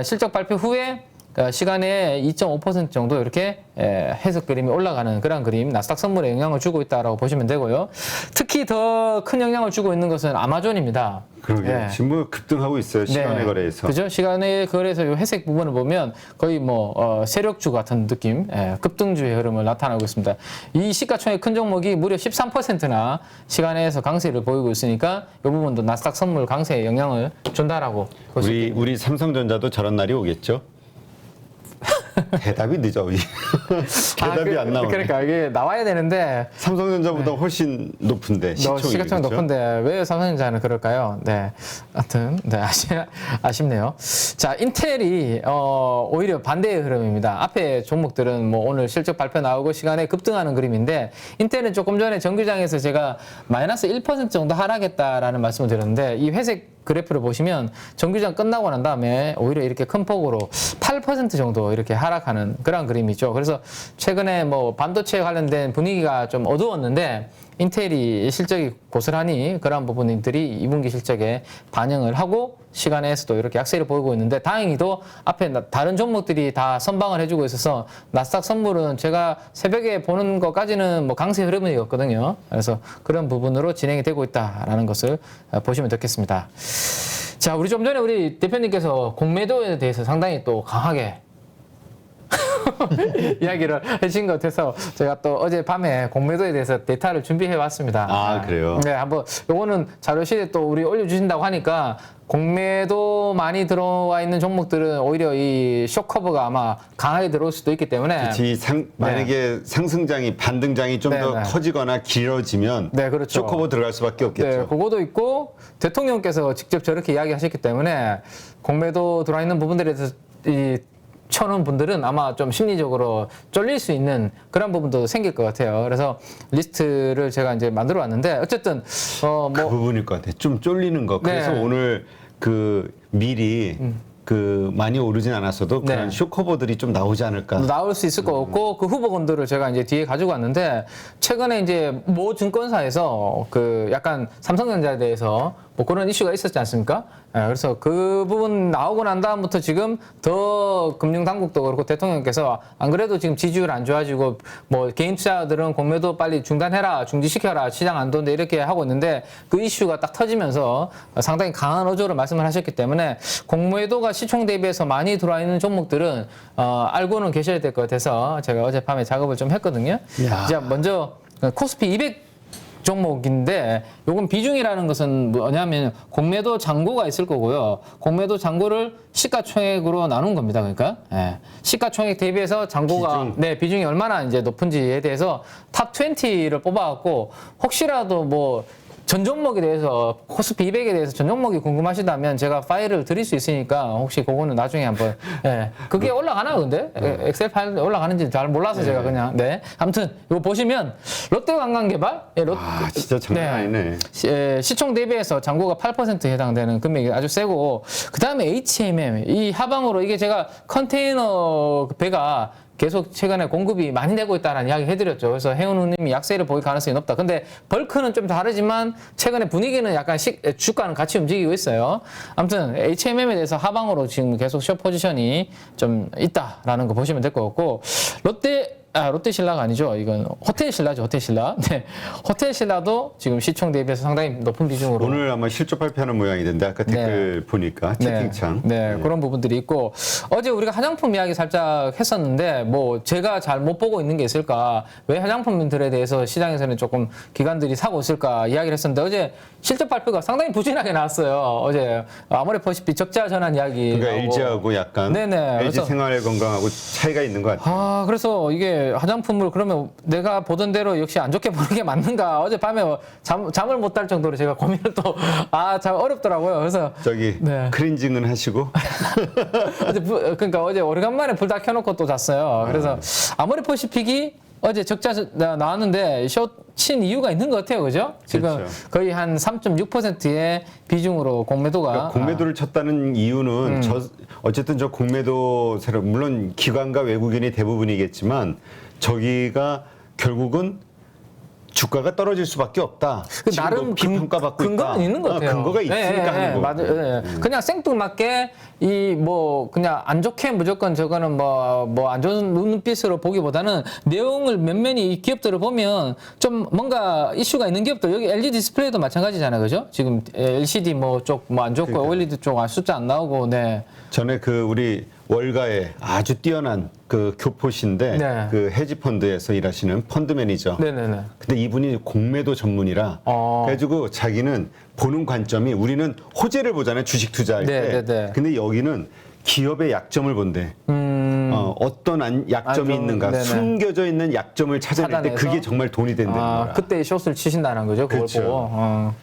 Speaker 2: 실적 발표 후에 시간에 2.5% 정도 이렇게 해석 그림이 올라가는 그런 그림, 나스닥 선물에 영향을 주고 있다라고 보시면 되고요. 특히 더 큰 영향을 주고 있는 것은 아마존입니다.
Speaker 1: 그러게요. 지금 뭐 급등하고 있어요. 시간의 거래에서.
Speaker 2: 그죠? 시간의 거래에서 이 회색 부분을 보면 거의 뭐 세력주 같은 느낌, 급등주의 흐름을 나타나고 있습니다. 이 시가총액 큰 종목이 무려 13%나 시간에서 강세를 보이고 있으니까 이 부분도 나스닥 선물 강세에 영향을 준다라고 볼 수 있습니다.
Speaker 1: 우리 삼성전자도 저런 날이 오겠죠? 대답이 늦어. 대답이 안 나오네.
Speaker 2: 그러니까 이게 나와야 되는데
Speaker 1: 삼성전자보다 훨씬 높은데 시총이.
Speaker 2: 시가총액
Speaker 1: 그렇죠?
Speaker 2: 높은데 왜 삼성전자는 그럴까요? 네, 하여튼 아쉽네요. 자, 인텔이 오히려 반대의 흐름입니다. 앞에 종목들은 뭐 오늘 실적 발표 나오고 시간에 급등하는 그림인데 인텔은 조금 전에 정규장에서 제가 마이너스 1% 정도 하락했다라는 말씀을 드렸는데 이 회색 그래프를 보시면 정규장 끝나고 난 다음에 오히려 이렇게 큰 폭으로 8% 정도 이렇게 하락하는 그런 그림이죠. 그래서 최근에 뭐 반도체 관련된 분위기가 좀 어두웠는데 인텔이 실적이 고스란히 그러한 부분들이 2분기 실적에 반영을 하고 시간에서도 이렇게 약세를 보이고 있는데 다행히도 앞에 다른 종목들이 다 선방을 해주고 있어서 나스닥 선물은 제가 새벽에 보는 것까지는 뭐 강세 흐름이었거든요. 그래서 그런 부분으로 진행이 되고 있다라는 것을 보시면 되겠습니다. 자, 우리 좀 전에 우리 대표님께서 공매도에 대해서 상당히 또 강하게 이야기를 하신 것 같아서 제가 또 어제 밤에 공매도에 대해서 데이터를 준비해 왔습니다.
Speaker 1: 아, 그래요?
Speaker 2: 네, 한번 요거는 자료실에 또 우리 올려주신다고 하니까 공매도 많이 들어와 있는 종목들은 오히려 이 쇼커버가 아마 강하게 들어올 수도 있기 때문에
Speaker 1: 만약에 상승장이 반등장이 좀 더
Speaker 2: 네, 네.
Speaker 1: 커지거나 길어지면
Speaker 2: 네, 그렇죠.
Speaker 1: 쇼커버 들어갈 수밖에
Speaker 2: 네,
Speaker 1: 없겠죠.
Speaker 2: 그거도 있고 대통령께서 직접 저렇게 이야기하셨기 때문에 공매도 들어와 있는 부분들에 대해서 이 쳐놓은 분들은 아마 좀 심리적으로 쫄릴 수 있는 그런 부분도 생길 것 같아요. 그래서 리스트를 제가 이제 만들어 왔는데 어쨌든
Speaker 1: 그 부분일 것 같아요. 좀 쫄리는 거. 그래서
Speaker 2: 네.
Speaker 1: 오늘 그 미리 그 많이 오르진 않았어도 그런
Speaker 2: 네.
Speaker 1: 쇼커버들이 좀 나오지 않을까.
Speaker 2: 나올 수 있을 것 같고 그 후보군들을 제가 이제 뒤에 가지고 왔는데 최근에 이제 모 증권사에서 그 약간 삼성전자에 대해서 뭐 그런 이슈가 있었지 않습니까? 예, 그래서 그 부분 나오고 난 다음부터 지금 더 금융당국도 그렇고 대통령께서 안 그래도 지금 지지율 안 좋아지고 뭐 개인 투자들은 공매도 빨리 중단해라, 중지시켜라, 시장 안 좋은데 이렇게 하고 있는데 그 이슈가 딱 터지면서 상당히 강한 어조로 말씀을 하셨기 때문에 공매도가 시총 대비해서 많이 들어와 있는 종목들은 알고는 계셔야 될 것 같아서 제가 어젯밤에 작업을 좀 했거든요.
Speaker 1: 이야.
Speaker 2: 자, 먼저 코스피 200 종목인데 요건 비중이라는 것은 뭐냐면 공매도 잔고가 있을 거고요. 공매도 잔고를 시가총액으로 나눈 겁니다. 그러니까 예. 시가총액 대비해서 잔고가 비중이 얼마나 이제 높은지에 대해서 탑 20를 뽑아갖고 혹시라도 뭐 전 종목에 대해서 코스피 200에 대해서 전 종목이 궁금하시다면 제가 파일을 드릴 수 있으니까 혹시 그거는 나중에 한번 그게 올라가나 근데 엑셀 파일 올라가는지 잘 몰라서 제가 그냥 아무튼 이거 보시면 롯데관광개발
Speaker 1: 진짜 장난 아니네.
Speaker 2: 시총 대비해서 잔고가 8%에 해당되는 금액이 아주 세고 그다음에 HMM 이 하방으로 이게 제가 컨테이너 배가 계속 최근에 공급이 많이 되고 있다는 이야기 해드렸죠. 그래서 해운우님이 약세를 보일 가능성이 높다. 근데 벌크는 좀 다르지만 최근에 분위기는 약간 주가는 같이 움직이고 있어요. 아무튼 HMM에 대해서 하방으로 지금 계속 숏 포지션이 좀 있다라는 거 보시면 될 것 같고 롯데신라가 아니죠. 이건 호텔신라죠. 호텔신라. 네. 호텔신라도 지금 시총 대비해서 상당히 높은 비중으로.
Speaker 1: 오늘 아마 실적 발표하는 모양이던데 아까 댓글 보니까 채팅창.
Speaker 2: 네, 그런 부분들이 있고 어제 우리가 화장품 이야기 살짝 했었는데 뭐 제가 잘 못 보고 있는 게 있을까? 왜 화장품들에 대해서 시장에서는 조금 기관들이 사고 있을까 이야기를 했었는데 어제 실적 발표가 상당히 부진하게 나왔어요. 어제 아모레퍼시픽 적자 전환 이야기.
Speaker 1: 그러니까 LG하고 약간 LG 생활건강하고 차이가 있는 것 같아요.
Speaker 2: 그래서 이게 화장품을 그러면 내가 보던 대로 역시 안 좋게 보는 게 맞는가? 어젯밤에 잠을 못 잘 정도로 제가 고민을 또 참 어렵더라고요. 그래서
Speaker 1: 크린징은 하시고
Speaker 2: 그러니까 어제 오래간만에 불 다 켜놓고 또 잤어요. 그래서 아모레퍼시픽이 어제 적자 나왔는데 숏 친 이유가 있는 것 같아요. 그죠? 지금
Speaker 1: 그렇죠.
Speaker 2: 거의 한 3.6%의 비중으로 공매도가.
Speaker 1: 그러니까 공매도를 쳤다는 이유는 어쨌든 저 공매도 세력, 물론 기관과 외국인이 대부분이겠지만 저기가 결국은 주가가 떨어질 수밖에 없다.
Speaker 2: 나름
Speaker 1: 비평가받고
Speaker 2: 근거는
Speaker 1: 있다.
Speaker 2: 있는 것 같아요.
Speaker 1: 근거가 있으니까 하는 거고.
Speaker 2: 맞아요. 그냥 생뚱맞게 이 뭐 그냥 안 좋게 무조건 저거는 뭐 안 좋은 눈빛으로 보기보다는 내용을 면면히 이 기업들을 보면 좀 뭔가 이슈가 있는 기업들 여기 LG 디스플레이도 마찬가지잖아요, 그죠? 지금 LCD 뭐 쪽 뭐 안 좋고 OLED 쪽 숫자 안 나오고
Speaker 1: 전에 그 우리 월가에 아주 뛰어난 그 교포신데 그 헤지펀드에서 일하시는 펀드 매니저.
Speaker 2: 네네네.
Speaker 1: 근데 이분이 공매도 전문이라 그래가지고 자기는 보는 관점이 우리는 호재를 보잖아요. 주식 투자할 때. 근데 여기는 기업의 약점을 본대. 어떤 약점이 있는가 숨겨져 있는 약점을 찾아낼 때 그게 정말 돈이 된다는 거야.
Speaker 2: 그때 숏을 치신다는 거죠. 그걸 보고.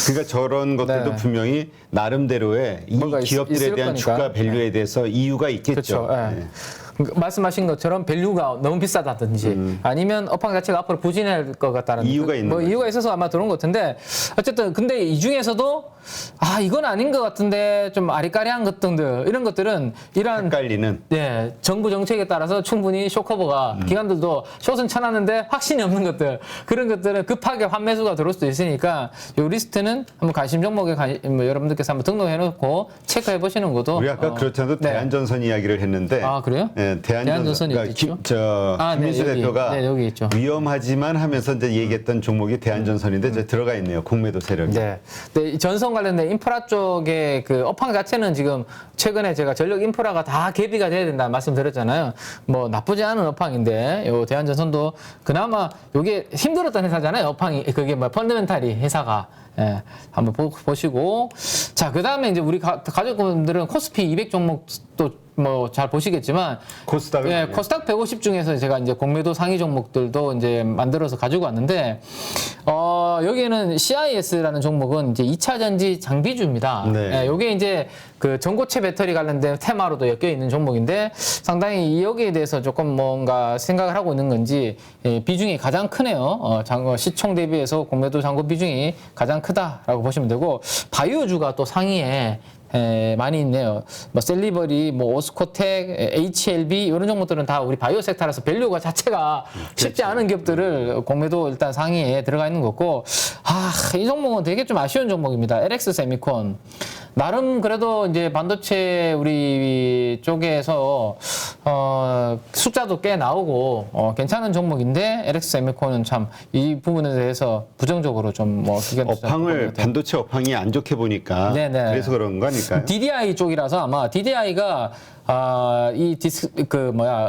Speaker 1: 그러니까 저런 것들도 분명히 나름대로의 이 기업들에 대한 주가 밸류에 대해서 이유가 있겠죠.
Speaker 2: 말씀하신 것처럼 밸류가 너무 비싸다든지 아니면 업황 자체가 앞으로 부진할 것 같다는
Speaker 1: 이유가 있는 거죠.
Speaker 2: 이유가 있어서 아마 들어온 것 같은데 어쨌든 근데 이 중에서도 이건 아닌 것 같은데 좀 아리까리한 것들 이런 것들은 이러한
Speaker 1: 헷갈리는
Speaker 2: 정부 정책에 따라서 충분히 숏커버가 기관들도 숏은 쳐놨는데 확신이 없는 것들 그런 것들은 급하게 환매수가 들어올 수도 있으니까 이 리스트는 한번 관심 종목에 여러분들께서 한번 등록해 놓고 체크해 보시는 것도
Speaker 1: 우리 아까 그렇지 않아도 대한전선 이야기를 했는데
Speaker 2: 그래요?
Speaker 1: 네,
Speaker 2: 대한전선이
Speaker 1: 그러니까
Speaker 2: 어디 있죠?
Speaker 1: 김민수
Speaker 2: 네, 여기,
Speaker 1: 대표가
Speaker 2: 네, 여기 있죠.
Speaker 1: 위험하지만 하면서 이제 얘기했던 종목이 대한전선인데 이제 들어가 있네요. 공매도 세력이.
Speaker 2: 네. 이 전선 관련된 인프라 쪽의 그 업황 자체는 지금 최근에 제가 전력 인프라가 다 개비가 돼야 된다 말씀드렸잖아요. 뭐 나쁘지 않은 업황인데 요 대한전선도 그나마 요게 힘들었던 회사잖아요. 업황이 그게 뭐 펀더멘탈이 회사가. 예, 한번 보시고. 자, 그 다음에 이제 우리 가족분들은 코스피 200 종목도 뭐 잘 보시겠지만.
Speaker 1: 코스닥은.
Speaker 2: 예, 코스닥 150 중에서 제가 이제 공매도 상위 종목들도 이제 만들어서 가지고 왔는데, 여기에는 CIS라는 종목은 이제 2차 전지 장비주입니다.
Speaker 1: 네.
Speaker 2: 예, 요게 이제 그 전고체 배터리 관련된 테마로도 엮여 있는 종목인데 상당히 여기에 대해서 조금 뭔가 생각을 하고 있는 건지 비중이 가장 크네요. 시총 대비해서 공매도 잔고 비중이 가장 크다라고 보시면 되고 바이오주가 또 상위에 많이 있네요. 뭐 셀리버리, 뭐 오스코텍, HLB 이런 종목들은 다 우리 바이오 섹터라서 밸류가 자체가 쉽지 않은 기업들을 공매도 일단 상위에 들어가 있는 거고, 이 종목은 되게 좀 아쉬운 종목입니다. LX 세미콘. 나름 그래도 이제 반도체 우리 쪽에서 숫자도 꽤 나오고 괜찮은 종목인데 LX 세미콘은 참 이 부분에 대해서 부정적으로 좀 뭐
Speaker 1: 업황을 반도체 업황이 안 좋게 보니까
Speaker 2: 네네.
Speaker 1: 그래서 그런 거 아닐까요?
Speaker 2: DDI 쪽이라서 아마 DDI가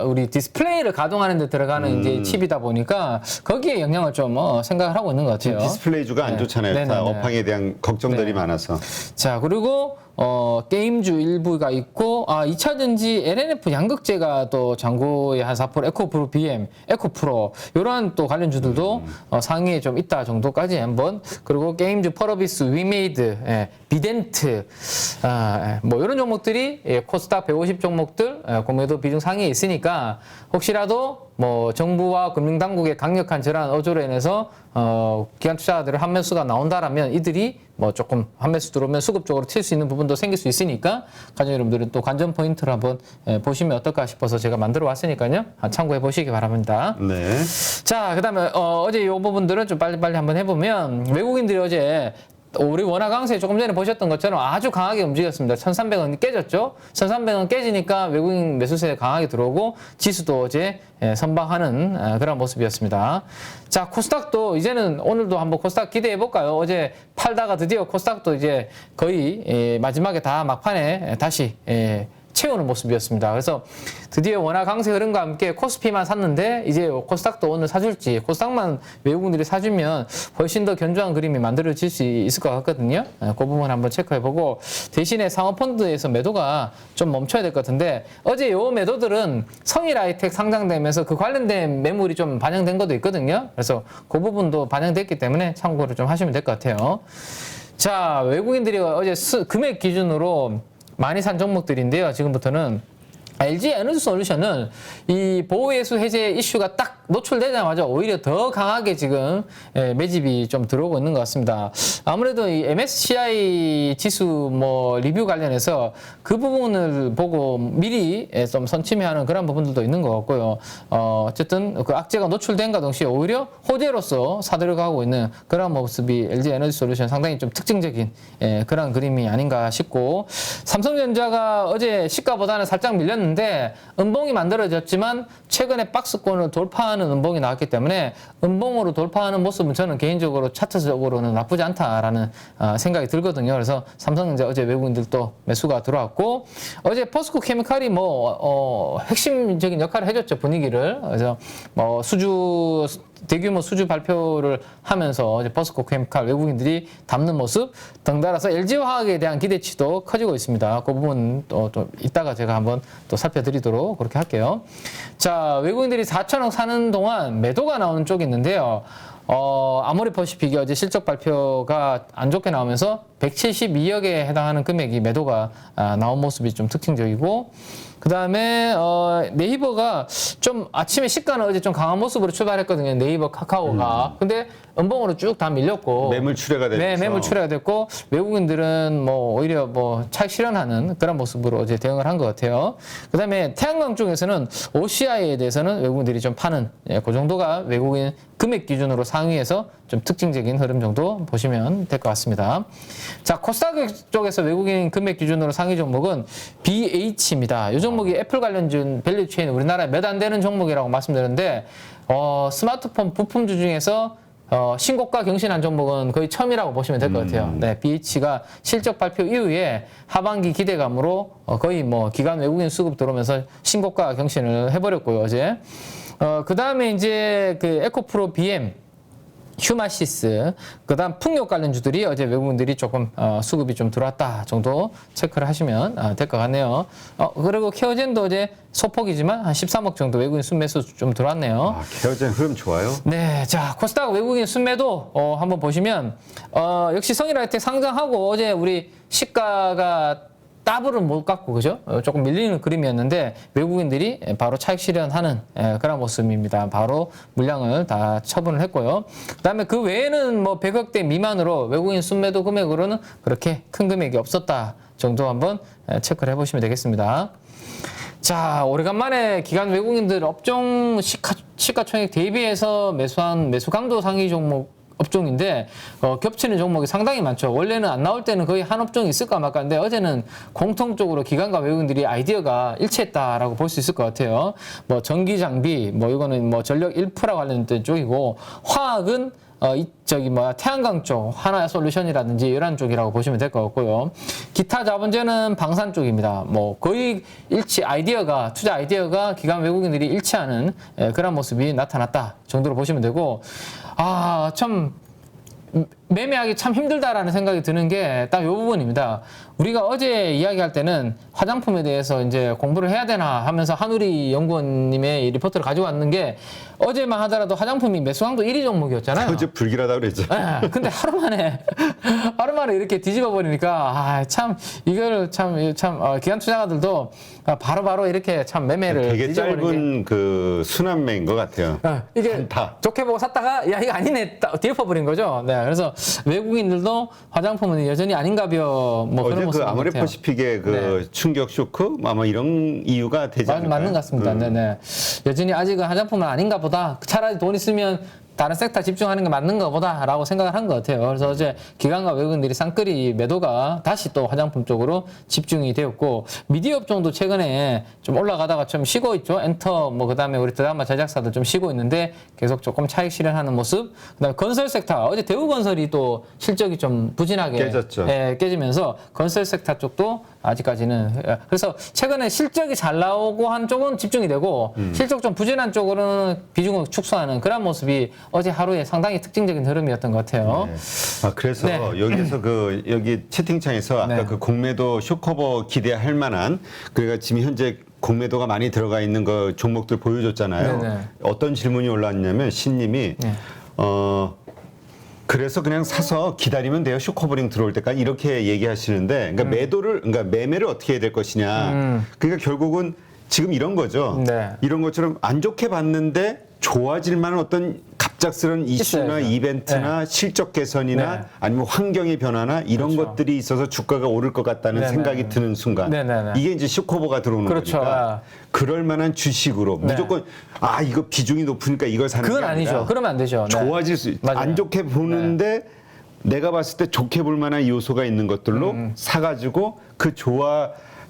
Speaker 2: 우리 디스플레이를 가동하는 데 들어가는 이제 칩이다 보니까 거기에 영향을 좀 생각을 하고 있는 것 같아요.
Speaker 1: 디스플레이주가 안 좋잖아요.
Speaker 2: 네네네.
Speaker 1: 다 업황에 대한 걱정들이 많아서.
Speaker 2: 자, 그리고 게임주 일부가 있고 2차 전지 LNF 양극재가 또 잔고의 한 4%, 에코프로 BM, 에코프로 이런 또 관련주들도 상위에 좀 있다 정도까지 한번. 그리고 게임주 펄어비스, 위메이드, 비덴트, 뭐 이런 종목들이 코스닥 150 종목들 공매도 비중 상위에 있으니까 혹시라도 뭐 정부와 금융당국의 강력한 절한 어조로 인해서 기관 투자자들의 환매수가 나온다라면 이들이 뭐 조금 환매수 들어오면 수급적으로 튈 수 있는 부분도 생길 수 있으니까 가족 여러분들은 또 관전 포인트를 한번 보시면 어떨까 싶어서 제가 만들어 왔으니까요. 참고해 보시기 바랍니다.
Speaker 1: 네.
Speaker 2: 자, 그다음에 어제 이 부분들은 좀 빨리빨리 한번 해보면 외국인들이 어제 우리 원화 강세 조금 전에 보셨던 것처럼 아주 강하게 움직였습니다. 1,300원 깨졌죠. 1,300원 깨지니까 외국인 매수세 강하게 들어오고 지수도 어제 선방하는 그런 모습이었습니다. 자, 코스닥도 이제는 오늘도 한번 코스닥 기대해 볼까요? 어제 팔다가 드디어 코스닥도 이제 거의 마지막에 다 막판에 다시 채우는 모습이었습니다. 그래서 드디어 원화 강세 흐름과 함께 코스피만 샀는데 이제 코스닥도 오늘 사줄지, 코스닥만 외국인들이 사주면 훨씬 더 견조한 그림이 만들어질 수 있을 것 같거든요. 그 부분 한번 체크해보고, 대신에 상업펀드에서 매도가 좀 멈춰야 될 것 같은데 어제 요 매도들은 성일하이텍 상장되면서 그 관련된 매물이 좀 반영된 것도 있거든요. 그래서 그 부분도 반영됐기 때문에 참고를 좀 하시면 될 것 같아요. 자, 외국인들이 어제 금액 기준으로 많이 산 종목들인데요. 지금부터는 LG 에너지 솔루션은 이 보호예수 해제 이슈가 딱 노출되자마자 오히려 더 강하게 지금 매집이 좀 들어오고 있는 것 같습니다. 아무래도 이 MSCI 지수 뭐 리뷰 관련해서 그 부분을 보고 미리 좀 선침해하는 그런 부분들도 있는 것 같고요. 어쨌든 그 악재가 노출된과 동시에 오히려 호재로서 사들어가고 있는 그런 모습이 LG 에너지 솔루션 상당히 좀 특징적인 그런 그림이 아닌가 싶고, 삼성전자가 어제 시가보다는 살짝 밀렸는데 음봉이 만들어졌지만 최근에 박스권을 돌파하는 음봉이 나왔기 때문에 음봉으로 돌파하는 모습은 저는 개인적으로 차트적으로는 나쁘지 않다라는 생각이 들거든요. 그래서 삼성전자 어제 외국인들도 매수가 들어왔고, 어제 포스코 케미칼이 핵심적인 역할을 해줬죠, 분위기를. 그래서 대규모 수주 발표를 하면서 어제 포스코 케미칼 외국인들이 담는 모습 덩달아서 LG화학에 대한 기대치도 커지고 있습니다. 그 부분 또 이따가 제가 한번 또 살펴드리도록 그렇게 할게요. 자, 외국인들이 4천억 사는 동안 매도가 나오는 쪽이 있는데요. 아모레퍼시픽이 어제 실적 발표가 안 좋게 나오면서 172억에 해당하는 금액이 매도가 나온 모습이 좀 특징적이고, 그 다음에 네이버가 좀 아침에 시가는 어제 좀 강한 모습으로 출발했거든요. 네이버, 카카오가. 근데 음봉으로 쭉 다 밀렸고
Speaker 1: 매물 출회가 됐죠.
Speaker 2: 네, 매물 출회가 됐고 외국인들은 오히려 차익 실현하는 그런 모습으로 어제 대응을 한 것 같아요. 그 다음에 태양광 쪽에서는 OCI에 대해서는 외국인들이 좀 파는 그 정도가 외국인 금액 기준으로 상위에서 좀 특징적인 흐름 정도 보시면 될 것 같습니다. 자, 코스닥 쪽에서 외국인 금액 기준으로 상위 종목은 BH입니다. 이 종목이 애플 관련준 밸류 체인 우리나라에 몇 안 되는 종목이라고 말씀드렸는데 스마트폰 부품주 중에서 신고가 경신한 종목은 거의 처음이라고 보시면 될 것 같아요. 네, BH가 실적 발표 이후에 하반기 기대감으로 거의 뭐 기관 외국인 수급 들어오면서 신고가 경신을 해버렸고요, 어제. 그 다음에 이제 그 에코프로 BM, 휴마시스, 그 다음 풍력 관련주들이 어제 외국인들이 조금 수급이 좀 들어왔다 정도 체크를 하시면 될 것 같네요. 그리고 케어젠도 어제 소폭이지만 한 13억 정도 외국인 순매수 좀 들어왔네요.
Speaker 1: 케어젠 흐름 좋아요.
Speaker 2: 네, 자 코스닥 외국인 순매도 한번 보시면 역시 성일아이텍 상장하고 어제 우리 시가가 더블은 못 갔고, 그죠? 조금 밀리는 그림이었는데, 외국인들이 바로 차익 실현하는 그런 모습입니다. 바로 물량을 다 처분을 했고요. 그 다음에 그 외에는 뭐 100억대 미만으로 외국인 순매도 금액으로는 그렇게 큰 금액이 없었다 정도 한번 체크를 해보시면 되겠습니다. 자, 오래간만에 기관 외국인들 업종 시가총액 대비해서 매수한 매수 강도 상위 종목 업종인데 겹치는 종목이 상당히 많죠. 원래는 안 나올 때는 거의 한 업종이 있을까 말까인데 어제는 공통적으로 기관과 외국인들이 아이디어가 일치했다라고 볼 수 있을 것 같아요. 뭐 전기 장비, 뭐 이거는 뭐 전력 인프라 관련된 쪽이고 화학은 태양광 쪽 하나솔루션이라든지 이런 쪽이라고 보시면 될 것 같고요. 기타 자본재는 방산 쪽입니다. 뭐 거의 아이디어가 투자 아이디어가 기관 외국인들이 일치하는 그런 모습이 나타났다 정도로 보시면 되고, 참 매매하기 참 힘들다라는 생각이 드는 게 딱 이 부분입니다. 우리가 어제 이야기할 때는 화장품에 대해서 이제 공부를 해야 되나 하면서 한우리 연구원님의 리포트를 가지고 왔는 게 어제만 하더라도 화장품이 매수강도 1위 종목이었잖아요.
Speaker 1: 어제 불길하다고 그랬죠.
Speaker 2: 네, 근데 하루 만에 이렇게 뒤집어 버리니까 이거를 기관 투자가들도 바로 이렇게 참 매매를
Speaker 1: 되게 짧은 그 순환매인 것 같아요.
Speaker 2: 이게
Speaker 1: 한타.
Speaker 2: 좋게 보고 샀다가 야 이거 아니네 뒤엎어 버린 거죠. 네, 그래서 외국인들도 화장품은 여전히 아닌가벼 뭐 그런
Speaker 1: 어제 그 아모레퍼시픽의 그 충격 쇼크 아마 이런 이유가 되지 않을까요?
Speaker 2: 맞는 것 같습니다. 네네. 여전히 아직은 화장품은 아닌가 보다. 차라리 돈 있으면 다른 섹터 집중하는 게 맞는 것보다라고 생각을 한 것 같아요. 그래서 어제 기관과 외국인들이 쌍끌이 매도가 다시 또 화장품 쪽으로 집중이 되었고, 미디어 업종도 최근에 좀 올라가다가 좀 쉬고 있죠. 엔터 뭐 그다음에 우리 드라마 제작사도 좀 쉬고 있는데 계속 조금 차익 실현하는 모습. 그다음에 건설 섹터 어제 대우건설이 또 실적이 좀 부진하게
Speaker 1: 깨졌죠.
Speaker 2: 깨지면서 건설 섹터 쪽도 아직까지는 그래서 최근에 실적이 잘 나오고 한 쪽은 집중이 되고 실적 좀 부진한 쪽으로는 비중을 축소하는 그런 모습이 어제 하루에 상당히 특징적인 흐름이었던 것 같아요.
Speaker 1: 네. 그래서 여기서 여기 채팅창에서 아까 그 공매도 쇼커버 기대할 만한 그러니까 지금 현재 공매도가 많이 들어가 있는 그 종목들 보여줬잖아요.
Speaker 2: 네네.
Speaker 1: 어떤 질문이 올라왔냐면 신님이 그래서 그냥 사서 기다리면 돼요. 쇼커버링 들어올 때까지 이렇게 얘기하시는데, 그러니까 매매를 어떻게 해야 될 것이냐. 그러니까 결국은 지금 이런 거죠.
Speaker 2: 네.
Speaker 1: 이런 것처럼 안 좋게 봤는데 좋아질 만한 어떤 갑작스러운 이슈나
Speaker 2: 있어야죠.
Speaker 1: 이벤트나 실적 개선이나 아니면 환경의 변화나 이런 것들이 있어서 주가가 오를 것 같다는 생각이 드는 순간 이게 이제 쇼커버가 들어오는 거니까 그럴 만한 주식으로 무조건 이거 비중이 높으니까 이걸 사는
Speaker 2: 그건
Speaker 1: 게 아니라
Speaker 2: 아니죠. 그러면 안 되죠.
Speaker 1: 좋아질 수 안 좋게 보는데 내가 봤을 때 좋게 볼 만한 요소가 있는 것들로 사가지고 그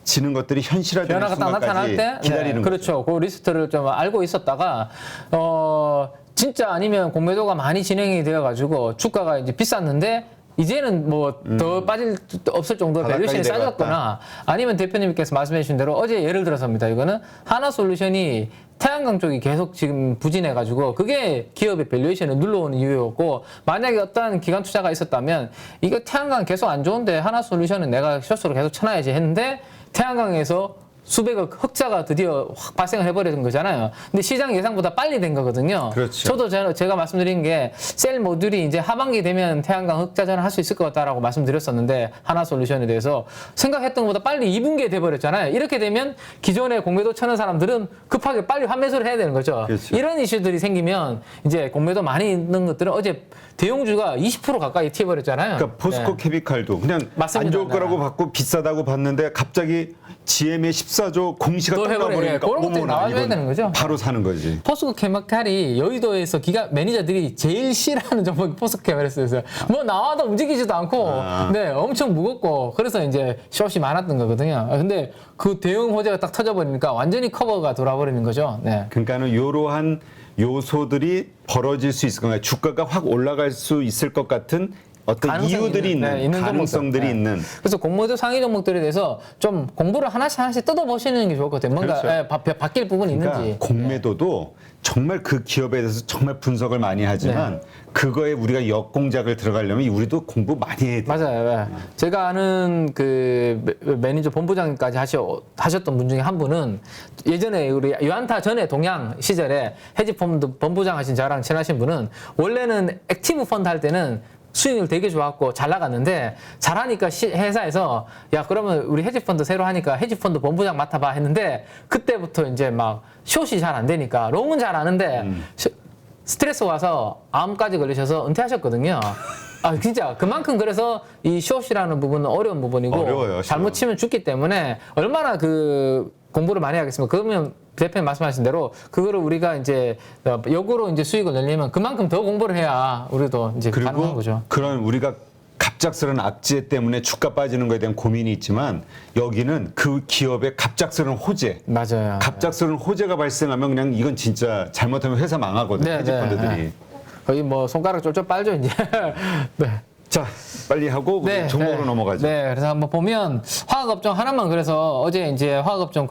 Speaker 1: 지는 것들이 현실화되는
Speaker 2: 변화가 딱 나타날
Speaker 1: 순간까지
Speaker 2: 때
Speaker 1: 기다리는
Speaker 2: 그렇죠. 그 리스트를 좀 알고 있었다가 진짜 아니면 공매도가 많이 진행이 되어 가지고 주가가 이제 비쌌는데 이제는 뭐 더 빠질 없을 정도로 밸류션이 싸졌거나 아니면 대표님께서 말씀해 주신 대로 어제 예를 들어서입니다. 이거는 하나솔루션이 태양광 쪽이 계속 지금 부진해가지고 그게 기업의 밸류에이션을 눌러오는 이유였고, 만약에 어떤 기관 투자가 있었다면 이거 태양광 계속 안 좋은데 하나솔루션은 내가 숏으로 계속 쳐놔야지 했는데 태양광에서 수백억 흑자가 드디어 확 발생을 해버린 거잖아요. 근데 시장 예상보다 빨리 된 거거든요.
Speaker 1: 그렇죠.
Speaker 2: 저도 제가 말씀드린 게 셀 모듈이 이제 하반기 되면 태양광 흑자전을 할 수 있을 것 같다라고 말씀드렸었는데 하나솔루션에 대해서 생각했던 것보다 빨리 2분기에 돼버렸잖아요. 이렇게 되면 기존에 공매도 쳐는 사람들은 급하게 빨리 환매수를 해야 되는 거죠.
Speaker 1: 그렇죠.
Speaker 2: 이런 이슈들이 생기면 이제 공매도 많이 있는 것들은 어제 대형주가 20% 가까이 튀어버렸잖아요.
Speaker 1: 그러니까 포스코 케미칼도 그냥
Speaker 2: 맞습니다.
Speaker 1: 안 좋을 거라고 받고 비싸다고 봤는데 갑자기 GM의 14조 공시가 딱 나버리니까
Speaker 2: 그런 것들이 나와줘야 되는 거죠.
Speaker 1: 바로 사는 거지.
Speaker 2: 포스코 케미칼이 여의도에서 매니저들이 제일 싫어하는 종목이 포스코 케미칼이었어요. 뭐 나와도 움직이지도 않고, 네, 엄청 무겁고, 그래서 이제 숏이 많았던 거거든요. 근데 그 대응 호재가 딱 터져버리니까 완전히 커버가 돌아버리는 거죠. 네.
Speaker 1: 그러니까는 이러한 요소들이 벌어질 수 있을 건가요? 주가가 확 올라갈 수 있을 것 같은 어떤 이유들이 있는 가능성들이 있는.
Speaker 2: 그래서 공모주 상위 종목들에 대해서 좀 공부를 하나씩 뜯어보시는 게 좋을 것 같아요. 뭔가
Speaker 1: 그렇죠.
Speaker 2: 바뀔 부분이 있는지.
Speaker 1: 공매도도 정말 그 기업에 대해서 정말 분석을 많이 하지만 그거에 우리가 역공작을 들어가려면 우리도 공부 많이 해야 돼요.
Speaker 2: 맞아요. 제가 아는 그 매니저 본부장까지 하셨던 분 중에 한 분은 예전에 우리 유안타 전에 동양 시절에 헤지펀드 본부장 하신 저랑 친하신 분은 원래는 액티브 펀드 할 때는 수익률 되게 좋았고 잘 나갔는데 잘하니까 회사에서 야 그러면 우리 헤지펀드 새로 하니까 헤지펀드 본부장 맡아봐 했는데 그때부터 이제 막 숏이 잘 안 되니까 롱은 잘 아는데 스트레스 와서 암까지 걸리셔서 은퇴하셨거든요. 아 진짜 그만큼 그래서 이 숏이라는 부분은 어려운 부분이고
Speaker 1: 어려워요,
Speaker 2: 잘못 치면 죽기 때문에 얼마나 그 공부를 많이 하겠습니까? 그러면 대표님 말씀하신 대로 그거를 우리가 이제 역으로 이제 수익을 내려면 그만큼 더 공부를 해야 우리도 이제 가능한 거죠.
Speaker 1: 그런 우리가 갑작스러운 악재 때문에 주가 빠지는 것에 대한 고민이 있지만 여기는 그 기업의 갑작스러운 호재.
Speaker 2: 맞아요.
Speaker 1: 갑작스러운 호재가 발생하면 그냥 이건 진짜 잘못하면 회사 망하거든요. 헤지펀드들이.
Speaker 2: 거의 뭐 손가락 쫄쫄 빨죠 이제. 네.
Speaker 1: 자, 빨리 하고 우리 종목으로 넘어가죠.
Speaker 2: 네, 그래서 한번 보면 화학업종 하나만 그래서 어제 이제 화학업종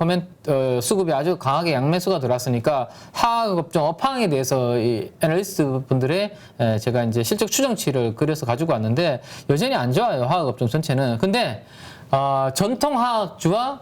Speaker 2: 수급이 아주 강하게 양매수가 들어왔으니까 화학업종 업황에 대해서 이 애널리스트 분들의 제가 이제 실적 추정치를 그려서 가지고 왔는데 여전히 안 좋아요 화학업종 전체는. 근데 전통 화학주와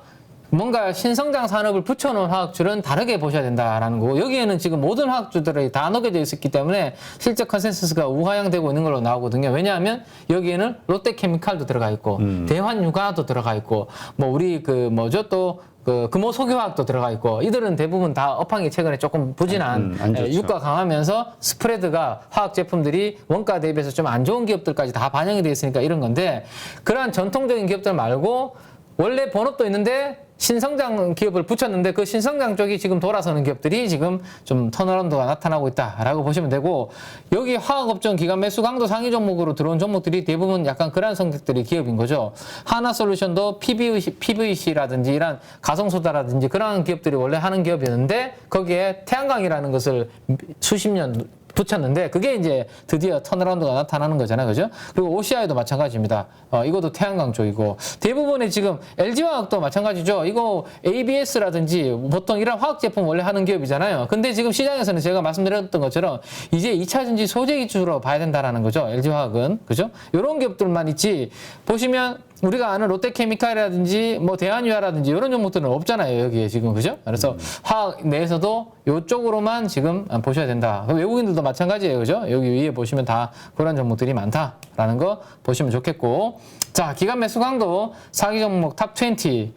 Speaker 2: 뭔가 신성장 산업을 붙여놓은 화학주는 다르게 보셔야 된다라는 거고 여기에는 지금 모든 화학주들이 다 녹여져 있었기 때문에 실적 컨센서스가 우하향되고 있는 걸로 나오거든요. 왜냐하면 여기에는 롯데케미칼도 들어가 있고 대환유가도 들어가 있고 뭐 우리 그 뭐죠 또 그 금호석유화학도 들어가 있고 이들은 대부분 다 업황이 최근에 조금 부진한 유가 강하면서 스프레드가 화학 제품들이 원가 대비해서 좀 안 좋은 기업들까지 다 반영이 되어 있으니까 이런 건데 그러한 전통적인 기업들 말고 원래 본업도 있는데 신성장 기업을 붙였는데 그 신성장 쪽이 지금 돌아서는 기업들이 지금 좀 턴어라운드가 나타나고 있다라고 보시면 되고 여기 화학업종 기관 매수 강도 상위 종목으로 들어온 종목들이 대부분 약간 그런 성격들의 기업인 거죠. 하나솔루션도 PVC라든지 이런 가성소다라든지 그런 기업들이 원래 하는 기업이었는데 거기에 태양광이라는 것을 수십 년 붙였는데 그게 이제 드디어 턴어라운드가 나타나는 거잖아요. 그죠? 그리고 OCI도 마찬가지입니다. 이것도 태양광 쪽이고 대부분의 지금 LG화학도 마찬가지죠. 이거 ABS라든지 보통 이런 화학 제품 원래 하는 기업이잖아요. 근데 지금 시장에서는 제가 말씀드렸던 것처럼 이제 2차전지 소재 기준으로 봐야 된다라는 거죠. LG화학은. 그죠? 이런 기업들만 있지 보시면 우리가 아는 롯데케미칼이라든지 뭐 대한유화라든지 이런 종목들은 없잖아요. 여기에 지금. 그죠? 그래서 화학 내에서도 이쪽으로만 지금 보셔야 된다. 외국인들도 마찬가지예요. 그죠? 여기 위에 보시면 다 그런 종목들이 많다라는 거 보시면 좋겠고. 자, 기관 매수 강도 상위 종목 탑 20.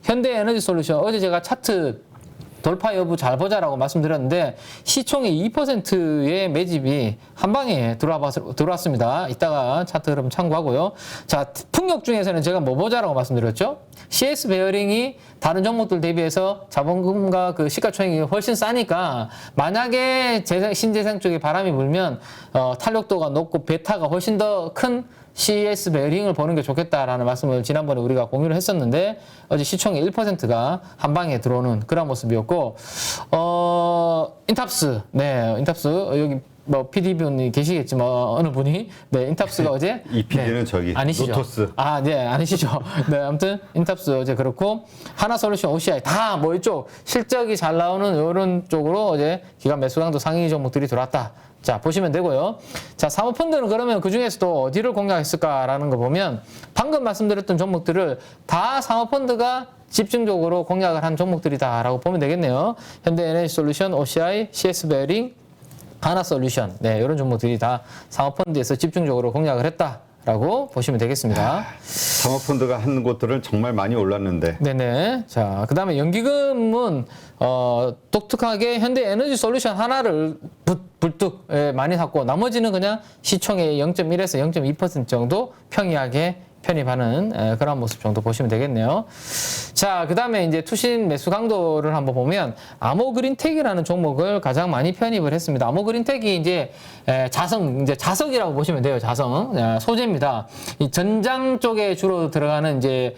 Speaker 2: 현대에너지솔루션 어제 제가 차트 돌파 여부 잘 보자라고 말씀드렸는데 시총의 2%의 매집이 한 방에 들어왔습니다. 이따가 차트 그럼 참고하고요. 자, 풍력 중에서는 제가 뭐 보자라고 말씀드렸죠? CS 베어링이 다른 종목들 대비해서 자본금과 그 시가총액이 훨씬 싸니까 만약에 신재생 쪽에 바람이 불면 탄력도가 높고 베타가 훨씬 더 큰 CS 베어링을 보는 게 좋겠다라는 말씀을 지난번에 우리가 공유를 했었는데 어제 시총의 1%가 한 방에 들어오는 그런 모습이었고 인탑스 인탑스 여기 뭐 PD분이 계시겠지만 어느 분이 인탑스가 어제
Speaker 1: 이 PD는 저기
Speaker 2: 아니시죠?
Speaker 1: 로토스
Speaker 2: 아니시죠? 아무튼 인탑스 어제 그렇고 하나솔루션 OCI 다 뭐 이쪽 실적이 잘 나오는 이런 쪽으로 어제 기관 매수 강도 상위 종목들이 들어왔다. 자, 보시면 되고요. 자, 사모펀드는 그러면 그 중에서도 어디를 공략했을까라는 거 보면 방금 말씀드렸던 종목들을 다 사모펀드가 집중적으로 공략을 한 종목들이다라고 보면 되겠네요. 현대에너지솔루션, OCI, CS베어링, 하나솔루션. 이런 종목들이 다 사모펀드에서 집중적으로 공략을 했다라고 보시면 되겠습니다.
Speaker 1: 사모펀드가 한 곳들은 정말 많이 올랐는데.
Speaker 2: 네네. 자, 그 다음에 연기금은 독특하게 현대에너지솔루션 하나를 불뚝 많이 샀고 나머지는 그냥 시총의 0.1에서 0.2% 정도 평이하게 편입하는 그런 모습 정도 보시면 되겠네요. 자, 그 다음에 이제 투신 매수 강도를 한번 보면 아모그린텍이라는 종목을 가장 많이 편입을 했습니다. 아모그린텍이 이제 자석이라고 보시면 돼요. 자석 소재입니다. 이 전장 쪽에 주로 들어가는 이제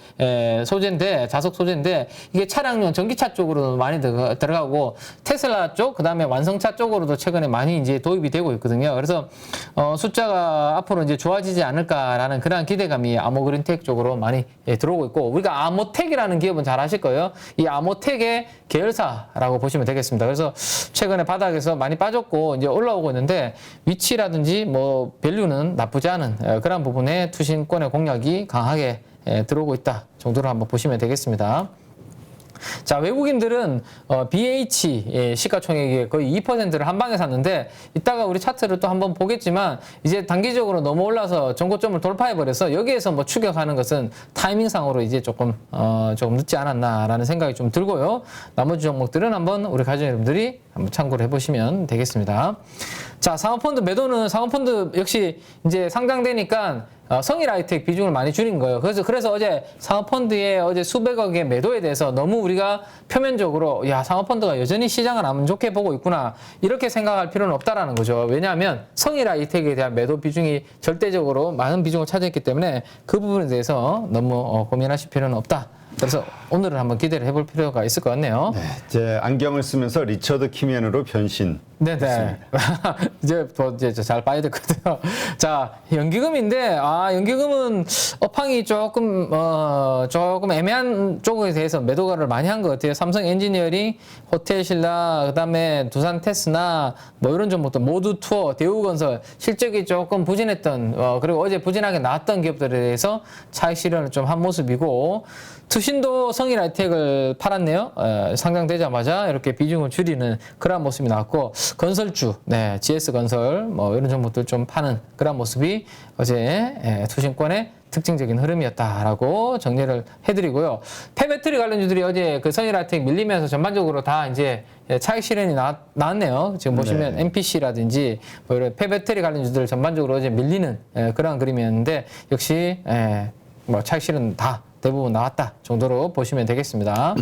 Speaker 2: 소재인데, 자석 소재인데, 이게 차량용 전기차 쪽으로도 많이 들어가고 테슬라 쪽, 그 다음에 완성차 쪽으로도 최근에 많이 이제 도입이 되고 있거든요. 그래서 숫자가 앞으로 이제 좋아지지 않을까라는 그런 기대감이 아모그린텍 쪽으로 많이 들어오고 있고, 우리가 아모텍이라는 기업은 잘 아실 거예요. 이 아모텍의 계열사라고 보시면 되겠습니다. 그래서 최근에 바닥에서 많이 빠졌고 이제 올라오고 있는데, 위치라든지 뭐 밸류는 나쁘지 않은 그런 부분에 투신권의 공략이 강하게 들어오고 있다 정도로 한번 보시면 되겠습니다. 자, 외국인들은 BH 시가총액의 거의 2%를 한 방에 샀는데, 이따가 우리 차트를 또 한번 보겠지만 이제 단기적으로 너무 올라서 전고점을 돌파해 버려서 여기에서 뭐 추격하는 것은 타이밍상으로 이제 조금 늦지 않았나라는 생각이 좀 들고요. 나머지 종목들은 한번 우리 가족 여러분들이 한번 참고를 해보시면 되겠습니다. 자, 사모펀드 매도는 사모펀드 역시 이제 상장되니까 성일 하이텍 비중을 많이 줄인 거예요. 그래서 어제 사모펀드의 어제 수백억의 매도에 대해서 너무 우리가 표면적으로 야, 사모펀드가 여전히 시장을 안 좋게 보고 있구나 이렇게 생각할 필요는 없다라는 거죠. 왜냐하면 성일 하이텍에 대한 매도 비중이 절대적으로 많은 비중을 차지했기 때문에 그 부분에 대해서 너무 고민하실 필요는 없다. 그래서 오늘은 한번 기대를 해볼 필요가 있을 것 같네요.
Speaker 1: 네, 이제 안경을 쓰면서 리처드 키맨으로 변신.
Speaker 2: 네네. 이제 잘 봐야 될 것 같아요. 자, 연기금인데, 연기금은 업황이 조금 애매한 쪽에 대해서 매도가를 많이 한 것 같아요. 삼성 엔지니어링, 호텔 신라, 그 다음에 두산 테스나, 뭐 이런 종목도 모두 투어, 대우건설, 실적이 조금 부진했던, 그리고 어제 부진하게 나왔던 기업들에 대해서 차익 실현을 좀 한 모습이고, 투신도 성일 하이텍을 팔았네요. 상장되자마자 이렇게 비중을 줄이는 그런 모습이 나왔고, 건설주, GS건설, 뭐 이런 종목들 좀 파는 그런 모습이 어제 투신권의 특징적인 흐름이었다라고 정리를 해드리고요. 폐배터리 관련주들이 어제 그 성일 하이텍 밀리면서 전반적으로 다 이제 차익 실현이 나왔네요. 지금 보시면 MPC라든지 뭐 이런 폐배터리 관련주들 전반적으로 어제 밀리는 그런 그림이었는데, 역시 뭐 차익 실현 다 대부분 나왔다 정도로 보시면 되겠습니다.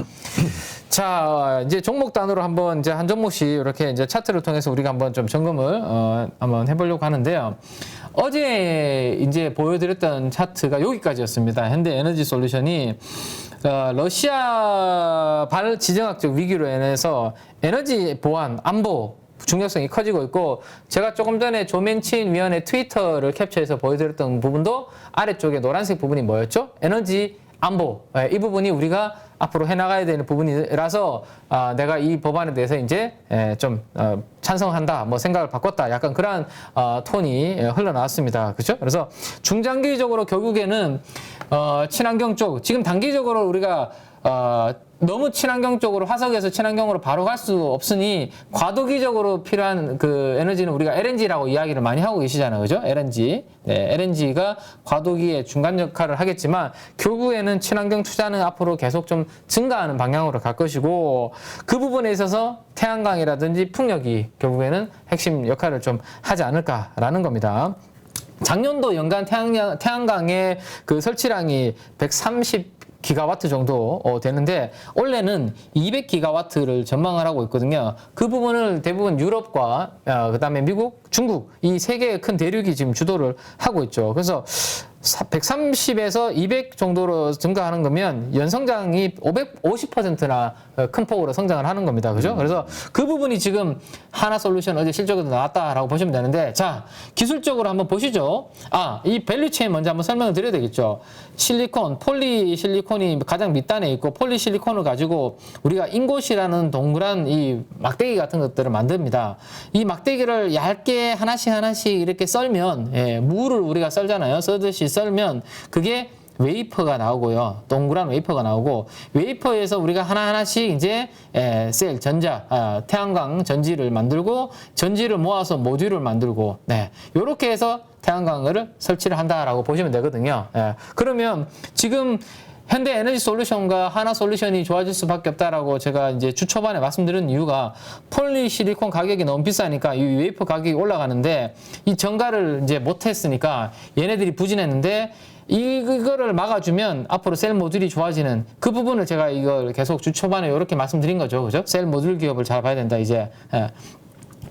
Speaker 2: 자, 이제 종목 단으로 한번 이제 한 종목씩 이렇게 이제 차트를 통해서 우리가 한번 좀 점검을 한번 해보려고 하는데요. 어제 이제 보여드렸던 차트가 여기까지였습니다. 현대에너지솔루션이 러시아 발 지정학적 위기로 인해서 에너지 보안 안보 중요성이 커지고 있고, 제가 조금 전에 조мен친 위원의 트위터를 캡처해서 보여드렸던 부분도 아래쪽에 노란색 부분이 뭐였죠? 에너지 안보. 이 부분이 우리가 앞으로 해나가야 되는 부분이라서 내가 이 법안에 대해서 이제 좀 찬성한다, 뭐 생각을 바꿨다, 약간 그러한 톤이 흘러나왔습니다. 그렇죠? 그래서 중장기적으로 결국에는 친환경 쪽, 지금 단기적으로 우리가 너무 친환경 쪽으로, 화석에서 친환경으로 바로 갈 수 없으니 과도기적으로 필요한 그 에너지는 우리가 LNG라고 이야기를 많이 하고 계시잖아요. 그죠? LNG. LNG가 과도기의 중간 역할을 하겠지만 결국에는 친환경 투자는 앞으로 계속 좀 증가하는 방향으로 갈 것이고, 그 부분에 있어서 태양광이라든지 풍력이 결국에는 핵심 역할을 좀 하지 않을까라는 겁니다. 작년도 연간 태양광의 그 설치량이 130기가와트 정도 되는데, 올해는 200기가와트를 전망을 하고 있거든요. 그 부분을 대부분 유럽과 그다음에 미국, 중국 이 세 개의 큰 대륙이 지금 주도를 하고 있죠. 그래서 130에서 200 정도로 증가하는 거면 연성장이 550%나 큰 폭으로 성장을 하는 겁니다. 그죠? 그래서 그 부분이 지금 하나솔루션 어제 실적으로 나왔다라고 보시면 되는데, 자, 기술적으로 한번 보시죠. 이 밸류체인 먼저 한번 설명을 드려야 되겠죠. 실리콘, 폴리실리콘이 가장 밑단에 있고, 폴리실리콘을 가지고 우리가 인곳이라는 동그란 이 막대기 같은 것들을 만듭니다. 이 막대기를 얇게 하나씩 이렇게 썰면, 무를 우리가 썰잖아요. 썰듯이 썰면 그게 웨이퍼가 나오고요. 동그란 웨이퍼가 나오고, 웨이퍼에서 우리가 하나씩 이제 셀, 전자, 태양광 전지를 만들고, 전지를 모아서 모듈을 만들고, 요렇게 해서 태양광을 설치를 한다라고 보시면 되거든요. 그러면 지금 현대에너지솔루션과 하나솔루션이 좋아질 수밖에 없다라고 제가 이제 주 초반에 말씀드린 이유가 폴리실리콘 가격이 너무 비싸니까 이 웨이퍼 가격이 올라가는데 이 정가를 이제 못했으니까 얘네들이 부진했는데 이거를 막아주면 앞으로 셀 모듈이 좋아지는 그 부분을 제가 이걸 계속 주 초반에 이렇게 말씀드린 거죠. 그죠? 셀 모듈 기업을 잘 봐야 된다, 이제. 예.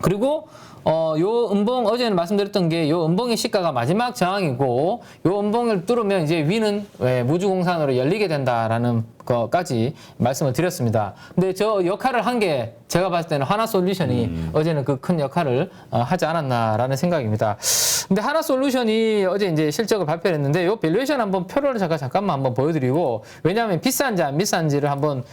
Speaker 2: 그리고 요 음봉, 어제는 말씀드렸던 게 요 음봉의 시가가 마지막 저항이고 요 음봉을 뚫으면 이제 위는 무주공산으로 열리게 된다라는 거까지 말씀을 드렸습니다. 근데 저 역할을 한 게 제가 봤을 때는 하나솔루션이 어제는 그 큰 역할을 하지 않았나라는 생각입니다. 근데 하나솔루션이 어제 이제 실적을 발표를 했는데 요 밸류에이션 한번 표를 잠깐만 한번 보여드리고, 왜냐하면 비싼지 안 비싼지를 한번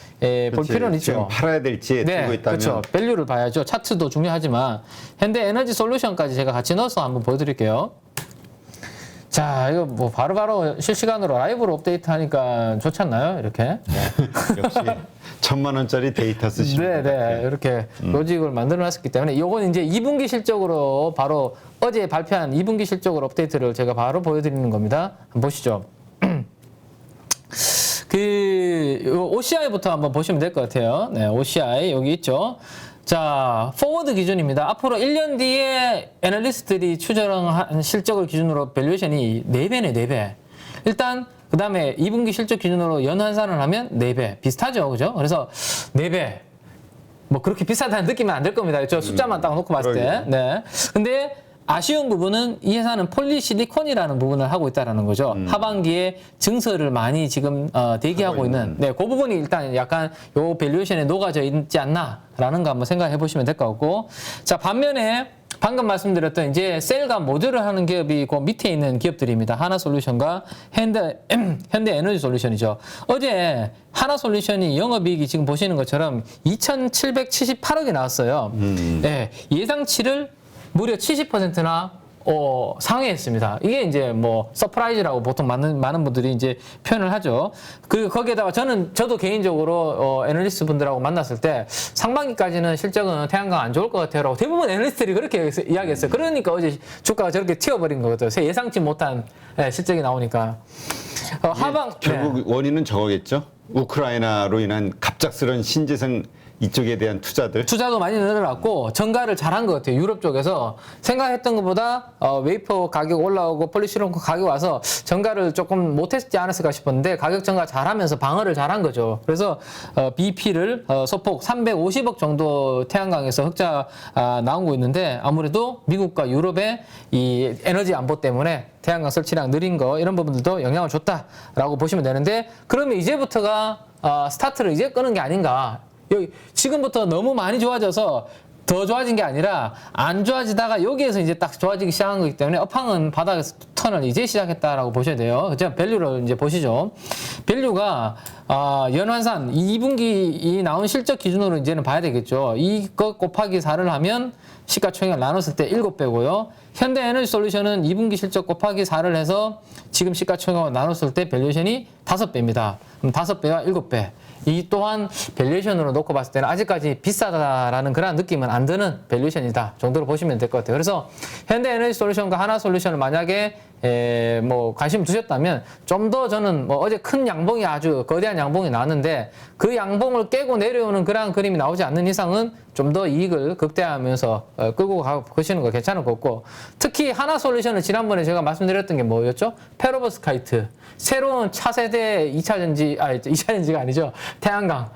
Speaker 2: 볼 필요는 있죠.
Speaker 1: 지금 팔아야 될지 들고 있다면.
Speaker 2: 그렇죠. 밸류를 봐야죠. 차트도 중요하지만 현대에너지솔루션까지 제가 같이 넣어서 한번 보여드릴게요. 자, 이거 뭐 바로바로 실시간으로 라이브로 업데이트하니까 좋지 않나요? 이렇게.
Speaker 1: 역시 1,000만 원짜리 데이터 쓰시면
Speaker 2: 네, 이렇게 로직을 만들어놨었기 때문에 이건 이제 2분기 실적으로 바로 어제 발표한 2분기 실적으로 업데이트를 제가 바로 보여드리는 겁니다. 한번 보시죠. OCI부터 한번 보시면 될 것 같아요. 네, OCI 여기 있죠. 자, 포워드 기준입니다. 앞으로 1년 뒤에 애널리스트들이 추정한 실적을 기준으로 밸류에이션이 4배네, 4배. 일단 그 다음에 2분기 실적 기준으로 연환산을 하면 4배. 비슷하죠, 그죠? 그래서 4배. 뭐 그렇게 비싸다는 느낌은 안 될 겁니다. 저 숫자만 딱 놓고 봤을 때. 네. 근데 아쉬운 부분은 이 회사는 폴리실리콘이라는 부분을 하고 있다는 거죠. 하반기에 증설을 많이 지금 대기하고 있는. 네, 그 부분이 일단 약간 요 밸류에이션에 녹아져 있지 않나라는 거 한번 생각해 보시면 될 것 같고. 자, 반면에 방금 말씀드렸던 이제 셀과 모듈을 하는 기업이 그 밑에 있는 기업들입니다. 하나솔루션과 현대에너지솔루션이죠. 어제 하나솔루션이 영업이익이 지금 보시는 것처럼 2,778억이 나왔어요. 네, 예상치를 무려 70%나 상회했습니다. 이게 이제 뭐 서프라이즈라고 보통 많은 분들이 이제 표현을 하죠. 거기에다가 저도 개인적으로 애널리스트 분들하고 만났을 때 상반기까지는 실적은 태양광 안 좋을 것 같아요라고 대부분 애널리스트들이 그렇게 이야기했어요. 그러니까 어제 주가가 저렇게 튀어버린 거거든요. 예상치 못한 실적이 나오니까.
Speaker 1: 결국 원인은 저거겠죠. 우크라이나로 인한 갑작스런 신재생 이쪽에 대한 투자도 많이
Speaker 2: 늘어났고 정가를 잘한 것 같아요. 유럽 쪽에서 생각했던 것보다 웨이퍼 가격 올라오고 폴리시리콘 가격 와서 정가를 조금 못했지 않았을까 싶었는데 가격 정가 잘하면서 방어를 잘한 거죠. 그래서 BP를 소폭 350억 정도 태양광에서 흑자 나오고 있는데, 아무래도 미국과 유럽의 이 에너지 안보 때문에 태양광 설치량 느린 거 이런 부분들도 영향을 줬다라고 보시면 되는데, 그러면 이제부터가 스타트를 이제 끄는 게 아닌가. 지금부터 너무 많이 좋아져서 더 좋아진 게 아니라 안 좋아지다가 여기에서 이제 딱 좋아지기 시작한 거기 때문에 업황은 바닥에서 턴을 이제 시작했다라고 보셔야 돼요. 제가 밸류를 이제 보시죠. 밸류가 연환산 2분기 나온 실적 기준으로 이제는 봐야 되겠죠. 이것 곱하기 4를 하면 시가총액을 나눴을 때 7배고요. 현대에너지솔루션은 2분기 실적 곱하기 4를 해서 지금 시가총액을 나눴을 때 밸류에이션이 5배입니다. 그럼 5배와 7배. 이 또한 밸류에이션으로 놓고 봤을 때는 아직까지 비싸다라는 그런 느낌은 안 드는 밸류에이션이다 정도로 보시면 될 것 같아요. 그래서 현대에너지솔루션과 하나솔루션을 만약에 뭐 관심 두셨다면 좀 더 저는 뭐 어제 큰 양봉이 아주 거대한 양봉이 나왔는데 그 양봉을 깨고 내려오는 그러한 그림이 나오지 않는 이상은 좀 더 이익을 극대화하면서 끌고 가시는 거 괜찮을 것 같고, 특히 하나솔루션을 지난번에 제가 말씀드렸던 게 뭐였죠? 페로브스카이트, 새로운 차세대 2차전지가 아니죠. 태양광,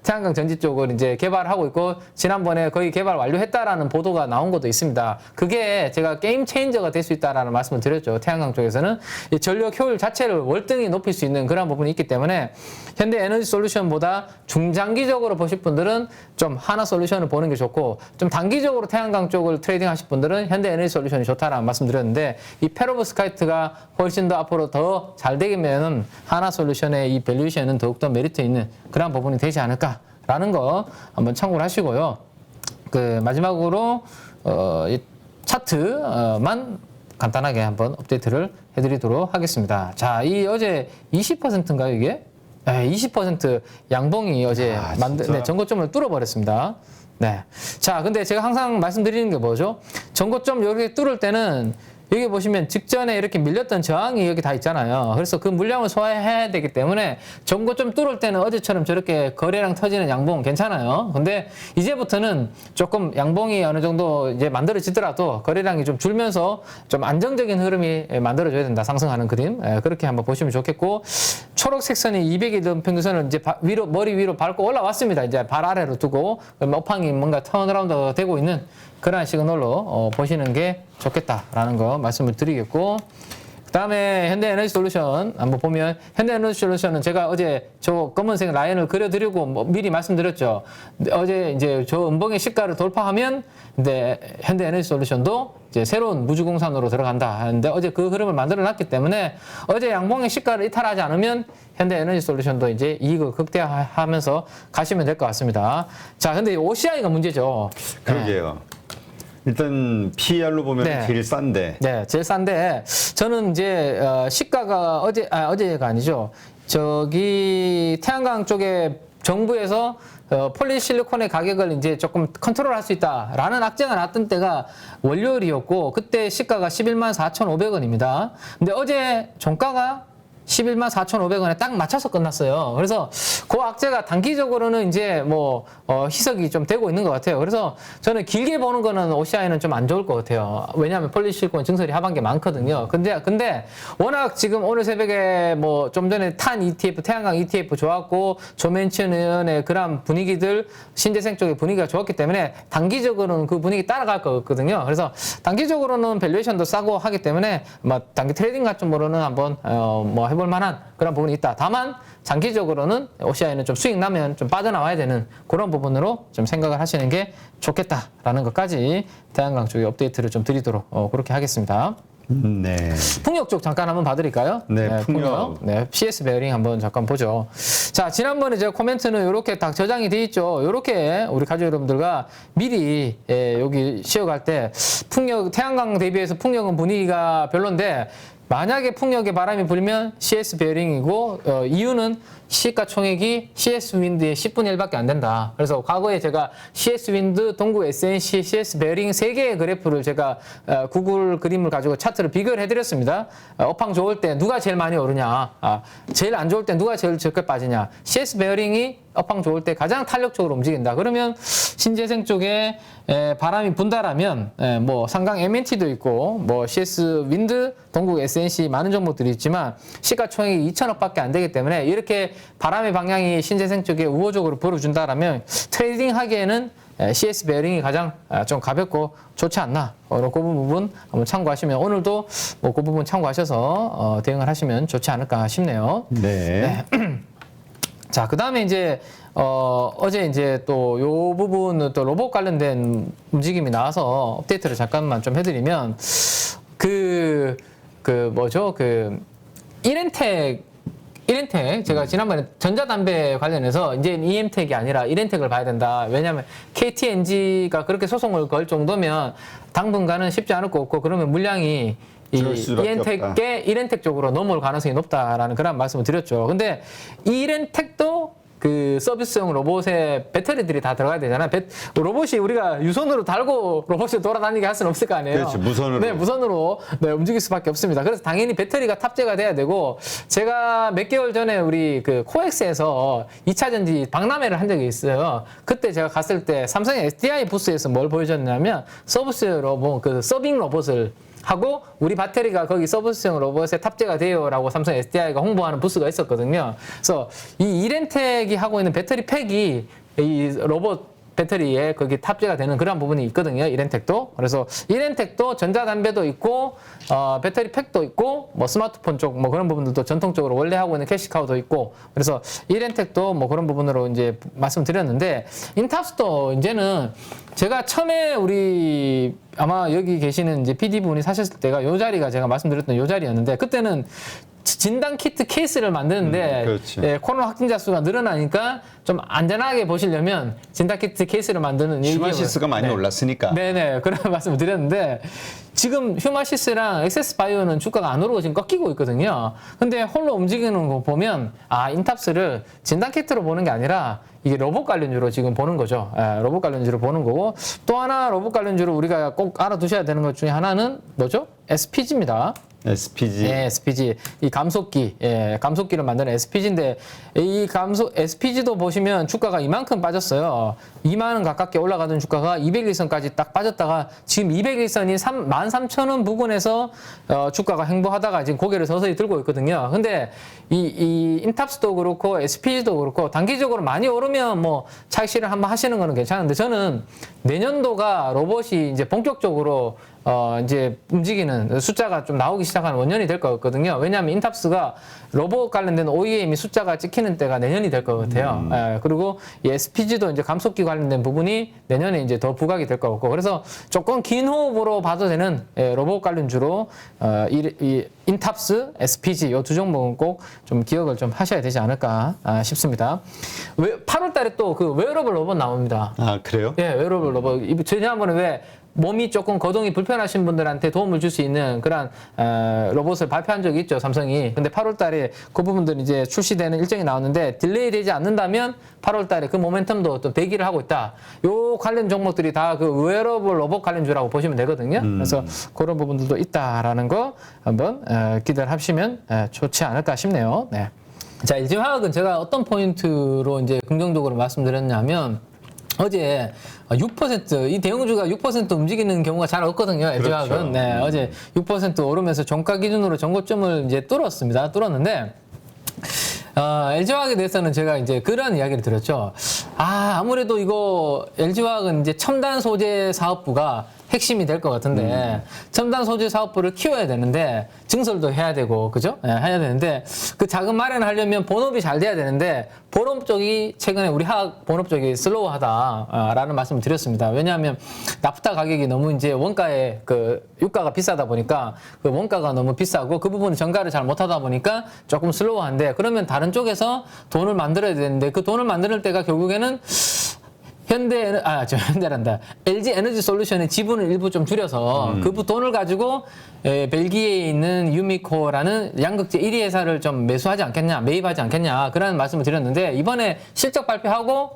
Speaker 2: 태양광 전지 쪽을 이제 개발하고 있고 지난번에 거의 개발 완료했다라는 보도가 나온 것도 있습니다. 그게 제가 게임 체인저가 될 수 있다라는 말씀을 드렸죠. 태양광 쪽에서는 이 전력 효율 자체를 월등히 높일 수 있는 그런 부분이 있기 때문에 현대에너지솔루션보다 중장기적으로 보실 분들은 좀 하나솔루션을 보는 게 좋고, 좀 단기적으로 태양광 쪽을 트레이딩 하실 분들은 현대에너지솔루션이 좋다라는 말씀드렸는데, 이 페로브스카이트가 훨씬 더 앞으로 더 잘 되면 하나솔루션의 이 밸류에이션은 더욱더 메리트 있는 그런 부분이 되지 않을까라는 거 한번 참고를 하시고요. 마지막으로 이 차트만 간단하게 한번 업데이트를 해드리도록 하겠습니다. 자, 이 어제 20%인가요, 이게? 네, 20% 양봉이 어제 전고점을 뚫어버렸습니다. 네. 자, 근데 제가 항상 말씀드리는 게 뭐죠? 전고점 여기 뚫을 때는 여기 보시면 직전에 이렇게 밀렸던 저항이 여기 다 있잖아요. 그래서 그 물량을 소화해야 되기 때문에 전고 좀 뚫을 때는 어제처럼 저렇게 거래량 터지는 양봉 괜찮아요. 근데 이제부터는 조금 양봉이 어느 정도 이제 만들어지더라도 거래량이 좀 줄면서 좀 안정적인 흐름이 만들어져야 된다. 상승하는 그림. 그렇게 한번 보시면 좋겠고, 초록색 선이 200일 평균선을 이제 머리 위로 밟고 올라왔습니다. 이제 발 아래로 두고 업황이 뭔가 턴어라운드 되고 있는 그러한 시그널로 보시는 게 좋겠다라는 거 말씀을 드리겠고, 그다음에 현대에너지솔루션 한번 보면, 현대에너지솔루션은 제가 어제 저 검은색 라인을 그려드리고 미리 말씀드렸죠. 어제 이제 저 음봉의 시가를 돌파하면 근데 현대에너지솔루션도 이제 새로운 무주공산으로 들어간다 하는데, 어제 그 흐름을 만들어놨기 때문에 어제 양봉의 시가를 이탈하지 않으면 현대에너지솔루션도 이제 이익을 극대화하면서 가시면 될 것 같습니다. 자, 근데 OCI가 문제죠.
Speaker 1: 그러게요. 일단 PER로 보면
Speaker 2: 네.
Speaker 1: 제일 싼데.
Speaker 2: 네, 제일 싼데, 저는 이제 시가가 어제가 아니죠. 저기 태양광 쪽에 정부에서 폴리실리콘의 가격을 이제 조금 컨트롤할 수 있다라는 악재가 났던 때가 월요일이었고, 그때 시가가 11만 4,500원입니다. 근데 어제 종가가 11만 4,500원에 딱 맞춰서 끝났어요. 그래서 그 악재가 단기적으로는 이제 뭐 희석이 좀 되고 있는 것 같아요. 그래서 저는 길게 보는 거는 OCI는 좀 안 좋을 것 같아요. 왜냐하면 폴리실리콘 증설이 하반기에 많거든요. 근데 워낙 지금 오늘 새벽에 뭐 좀 전에 탄 ETF, 태양광 ETF 좋았고, 조멘천 의원의 그런 분위기들, 신재생 쪽의 분위기가 좋았기 때문에 단기적으로는 그 분위기 따라갈 거거든요. 그래서 단기적으로는 밸류에이션도 싸고 하기 때문에 뭐 단기 트레이딩 관점으로는 한번 뭐 해볼 만한 그런 부분이 있다. 다만 장기적으로는 OCI는 좀 수익 나면 좀 빠져나와야 되는 그런 부분으로 좀 생각을 하시는 게 좋겠다라는 것까지 태양광 쪽에 업데이트를 좀 드리도록 그렇게 하겠습니다.
Speaker 1: 네.
Speaker 2: 풍력 쪽 잠깐 한번 봐드릴까요?
Speaker 1: 네, 풍력.
Speaker 2: 네, CS 베어링 한번 잠깐 보죠. 자, 지난번에 제가 코멘트는 이렇게 딱 저장이 돼 있죠. 이렇게 우리 가족 여러분들과 미리 여기 쉬어갈 때 풍력, 태양광 대비해서 풍력은 분위기가 별론데, 만약에 풍력의 바람이 불면 CS 베어링이고, 이유는 시가총액이 CS 윈드의 10분의 1밖에 안 된다. 그래서 과거에 제가 CS 윈드, 동구 SNC, CS 베어링 3개의 그래프를 제가 구글 그림을 가지고 차트를 비교를 해드렸습니다. 업황 좋을 때 누가 제일 많이 오르냐, 제일 안 좋을 때 누가 제일 적게 빠지냐. CS 베어링이 업황 좋을 때 가장 탄력적으로 움직인다. 그러면 신재생 쪽에 바람이 분다라면 뭐 상강 MNT도 있고, 뭐 CS 윈드, 동국 SNC 많은 종목들이 있지만 시가총액이 2천억밖에 안 되기 때문에, 이렇게 바람의 방향이 신재생 쪽에 우호적으로 불어준다라면 트레이딩 하기에는 CS 베어링이 가장 좀 가볍고 좋지 않나. 그 부분 한번 참고하시면, 오늘도 뭐 그 부분 참고하셔서 대응을 하시면 좋지 않을까 싶네요.
Speaker 1: 네.
Speaker 2: 자, 그 다음에 이제, 어제 이제 또 요 부분은 또 로봇 관련된 움직임이 나와서 업데이트를 잠깐만 좀 해드리면, 이렌텍, 제가 지난번에 전자담배 관련해서 이제 EM텍이 아니라 이렌텍을 봐야 된다. 왜냐하면 KTNG가 그렇게 소송을 걸 정도면 당분간은 쉽지 않을 것 같고, 그러면 물량이 이렌텍 쪽으로 넘어올 가능성이 높다라는 그런 말씀을 드렸죠. 근데 이렌텍도 그 서비스용 로봇에 배터리들이 다 들어가야 되잖아요. 로봇이 우리가 유선으로 달고 로봇이 돌아다니게 할 수는 없을 거 아니에요.
Speaker 1: 그렇지, 무선으로.
Speaker 2: 네, 무선으로 움직일 수밖에 없습니다. 그래서 당연히 배터리가 탑재가 돼야 되고, 제가 몇 개월 전에 우리 그 코엑스에서 2차 전지 박람회를 한 적이 있어요. 그때 제가 갔을 때 삼성 SDI 부스에서 뭘 보여줬냐면, 서비스 로봇, 그 서빙 로봇을 하고, 우리 배터리가 거기 서비스용 로봇에 탑재가 돼요라고 삼성 SDI가 홍보하는 부스가 있었거든요. 그래서 이 이렌텍이 하고 있는 배터리 팩이 이 로봇 배터리에 거기 탑재가 되는 그런 부분이 있거든요. 이렌텍도. 그래서 이렌텍도 전자담배도 있고, 배터리 팩도 있고, 뭐 스마트폰 쪽 뭐 그런 부분들도 전통적으로 원래 하고 있는 캐시카우도 있고, 그래서 이렌텍도 뭐 그런 부분으로 이제 말씀드렸는데, 인탑스도 이제는 제가 처음에 우리 아마 여기 계시는 이제 PD 분이 사셨을 때가 요 자리가 제가 말씀드렸던 요 자리였는데, 그때는 진단 키트 케이스를 만드는데 예, 코로나 확진자 수가 늘어나니까 좀 안전하게 보시려면 진단 키트 케이스를 만드는
Speaker 1: 휴마시스가 많이 올랐으니까.
Speaker 2: 네네 그런 말씀을 드렸는데 지금 휴마시스랑 엑세스바이오는 주가가 안 오르고 지금 꺾이고 있거든요. 근데 홀로 움직이는 거 보면 인탑스를 진단 키트로 보는 게 아니라 이게 로봇 관련주로 지금 보는 거죠. 예, 로봇 관련주로 보는 거고 또 하나 로봇 관련주로 우리가 꼭 알아두셔야 되는 것 중에 하나는 뭐죠? SPG입니다.
Speaker 1: SPG.
Speaker 2: 예, SPG. 이 감속기, 감속기를 만드는 SPG인데, SPG도 보시면 주가가 이만큼 빠졌어요. 2만 원 가깝게 올라가던 주가가 201선까지 딱 빠졌다가 지금 201선이 13,000원 부근에서 주가가 횡보하다가 지금 고개를 서서히 들고 있거든요. 근데 이 인탑스도 그렇고 SPG도 그렇고 단기적으로 많이 오르면 뭐 차익 실현 한번 하시는 거는 괜찮은데 저는 내년도가 로봇이 이제 본격적으로 이제 움직이는 숫자가 좀 나오기 시작하는 원년이 될 것 같거든요. 왜냐하면 인탑스가 로봇 관련된 OEM이 숫자가 찍히는 때가 내년이 될 것 같아요. 그리고 이 SPG도 이제 감속기 관련된 부분이 내년에 이제 더 부각이 될 것 같고 그래서 조금 긴 호흡으로 봐도 되는 로봇 관련주로 이 인탑스, SPG 이 두 종목은 꼭 좀 기억을 좀 하셔야 되지 않을까 싶습니다. 8월 달에 또 그 웨어러블 로봇 나옵니다.
Speaker 1: 아, 그래요?
Speaker 2: 예, 웨어러블 로봇. 지난번에 왜 몸이 조금 거동이 불편하신 분들한테 도움을 줄 수 있는 그런 로봇을 발표한 적이 있죠, 삼성이. 근데 8월 달에 그 부분들이 이제 출시되는 일정이 나왔는데 딜레이 되지 않는다면 8월 달에 그 모멘텀도 또 대기를 하고 있다. 요 관련 종목들이 다 그 웨어러블 로봇 관련주라고 보시면 되거든요. 그래서 그런 부분들도 있다라는 거 한번 기대를 하시면 좋지 않을까 싶네요. 네. 자, LG화학은 제가 어떤 포인트로 이제 긍정적으로 말씀드렸냐면 어제 6% 이 대형주가 6% 움직이는 경우가 잘 없거든요. LG화학은.
Speaker 1: 그렇죠.
Speaker 2: 네, 어제 6% 오르면서 종가 기준으로 전고점을 이제 뚫었습니다. 뚫었는데 LG화학에 대해서는 제가 이제 그런 이야기를 드렸죠. 아무래도 이거 LG화학은 이제 첨단 소재 사업부가 핵심이 될 것 같은데 첨단 소재 사업부를 키워야 되는데 증설도 해야 되고 그죠? 네, 해야 되는데 그 자금 마련하려면 본업이 잘 돼야 되는데 본업 쪽이 최근에 우리 화학 본업 쪽이 슬로우하다라는 말씀을 드렸습니다. 왜냐하면 나프타 가격이 너무 이제 원가에 그 유가가 비싸다 보니까 그 원가가 너무 비싸고 그 부분을 전가를 잘 못하다 보니까 조금 슬로우한데 그러면 다른 쪽에서 돈을 만들어야 되는데 그 돈을 만들 때가 결국에는 현대란다. LG 에너지 솔루션의 지분을 일부 좀 줄여서 그 돈을 가지고 벨기에에 있는 유미코라는 양극재 1위 회사를 좀 매수하지 않겠냐, 매입하지 않겠냐 그런 말씀을 드렸는데 이번에 실적 발표하고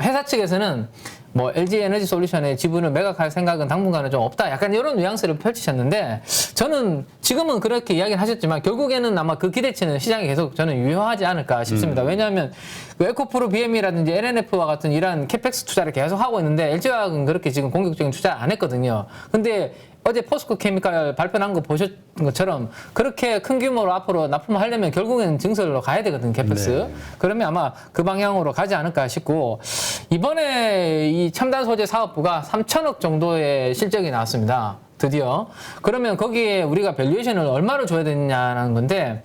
Speaker 2: 회사 측에서는 뭐 LG 에너지 솔루션의 지분을 매각할 생각은 당분간은 좀 없다. 약간 이런 뉘앙스를 펼치셨는데 저는 지금은 그렇게 이야기를 하셨지만 결국에는 아마 그 기대치는 시장에 계속 저는 유효하지 않을까 싶습니다. 왜냐하면 그 에코프로 BM이라든지 LNF와 같은 이러한 캐펙스 투자를 계속 하고 있는데 LG화학은 그렇게 지금 공격적인 투자를 안 했거든요. 근데 어제 포스코 케미칼 발표한 거 보셨던 것처럼 그렇게 큰 규모로 앞으로 납품을 하려면 결국에는 증설로 가야 되거든요, 캐펙스. 네. 그러면 아마 그 방향으로 가지 않을까 싶고 이번에 이 첨단 소재 사업부가 3천억 정도의 실적이 나왔습니다. 드디어. 그러면 거기에 우리가 밸류에이션을 얼마를 줘야 되느냐는 건데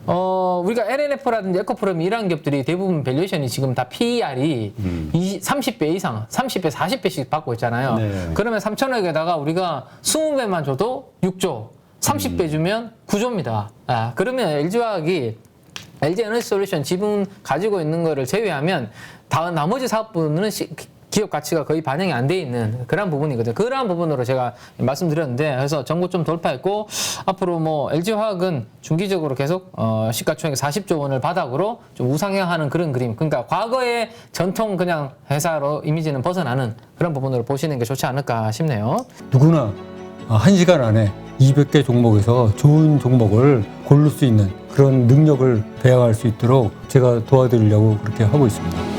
Speaker 2: 우리가 LNF라든지 에코프롬 이런 기업들이 대부분 밸류에이션이 지금 다 PER이 30배 이상, 30배, 40배씩 받고 있잖아요. 네. 그러면 3천억에다가 우리가 20배만 줘도 6조, 30배 주면 9조입니다. 그러면 LG화학이 LG 에너지 솔루션 지분 가지고 있는 거를 제외하면 나머지 사업부는 기업 가치가 거의 반영이 안 돼 있는 그런 부분이거든요. 그런 부분으로 제가 말씀드렸는데 그래서 전고점 돌파했고 앞으로 뭐 LG화학은 중기적으로 계속 시가총액 40조 원을 바닥으로 좀 우상향하는 그런 그림. 그러니까 과거의 전통 그냥 회사로 이미지는 벗어나는 그런 부분으로 보시는 게 좋지 않을까 싶네요.
Speaker 3: 누구나 1시간 안에 200개 종목에서 좋은 종목을 고를 수 있는 그런 능력을 배양할 수 있도록 제가 도와드리려고 그렇게 하고 있습니다.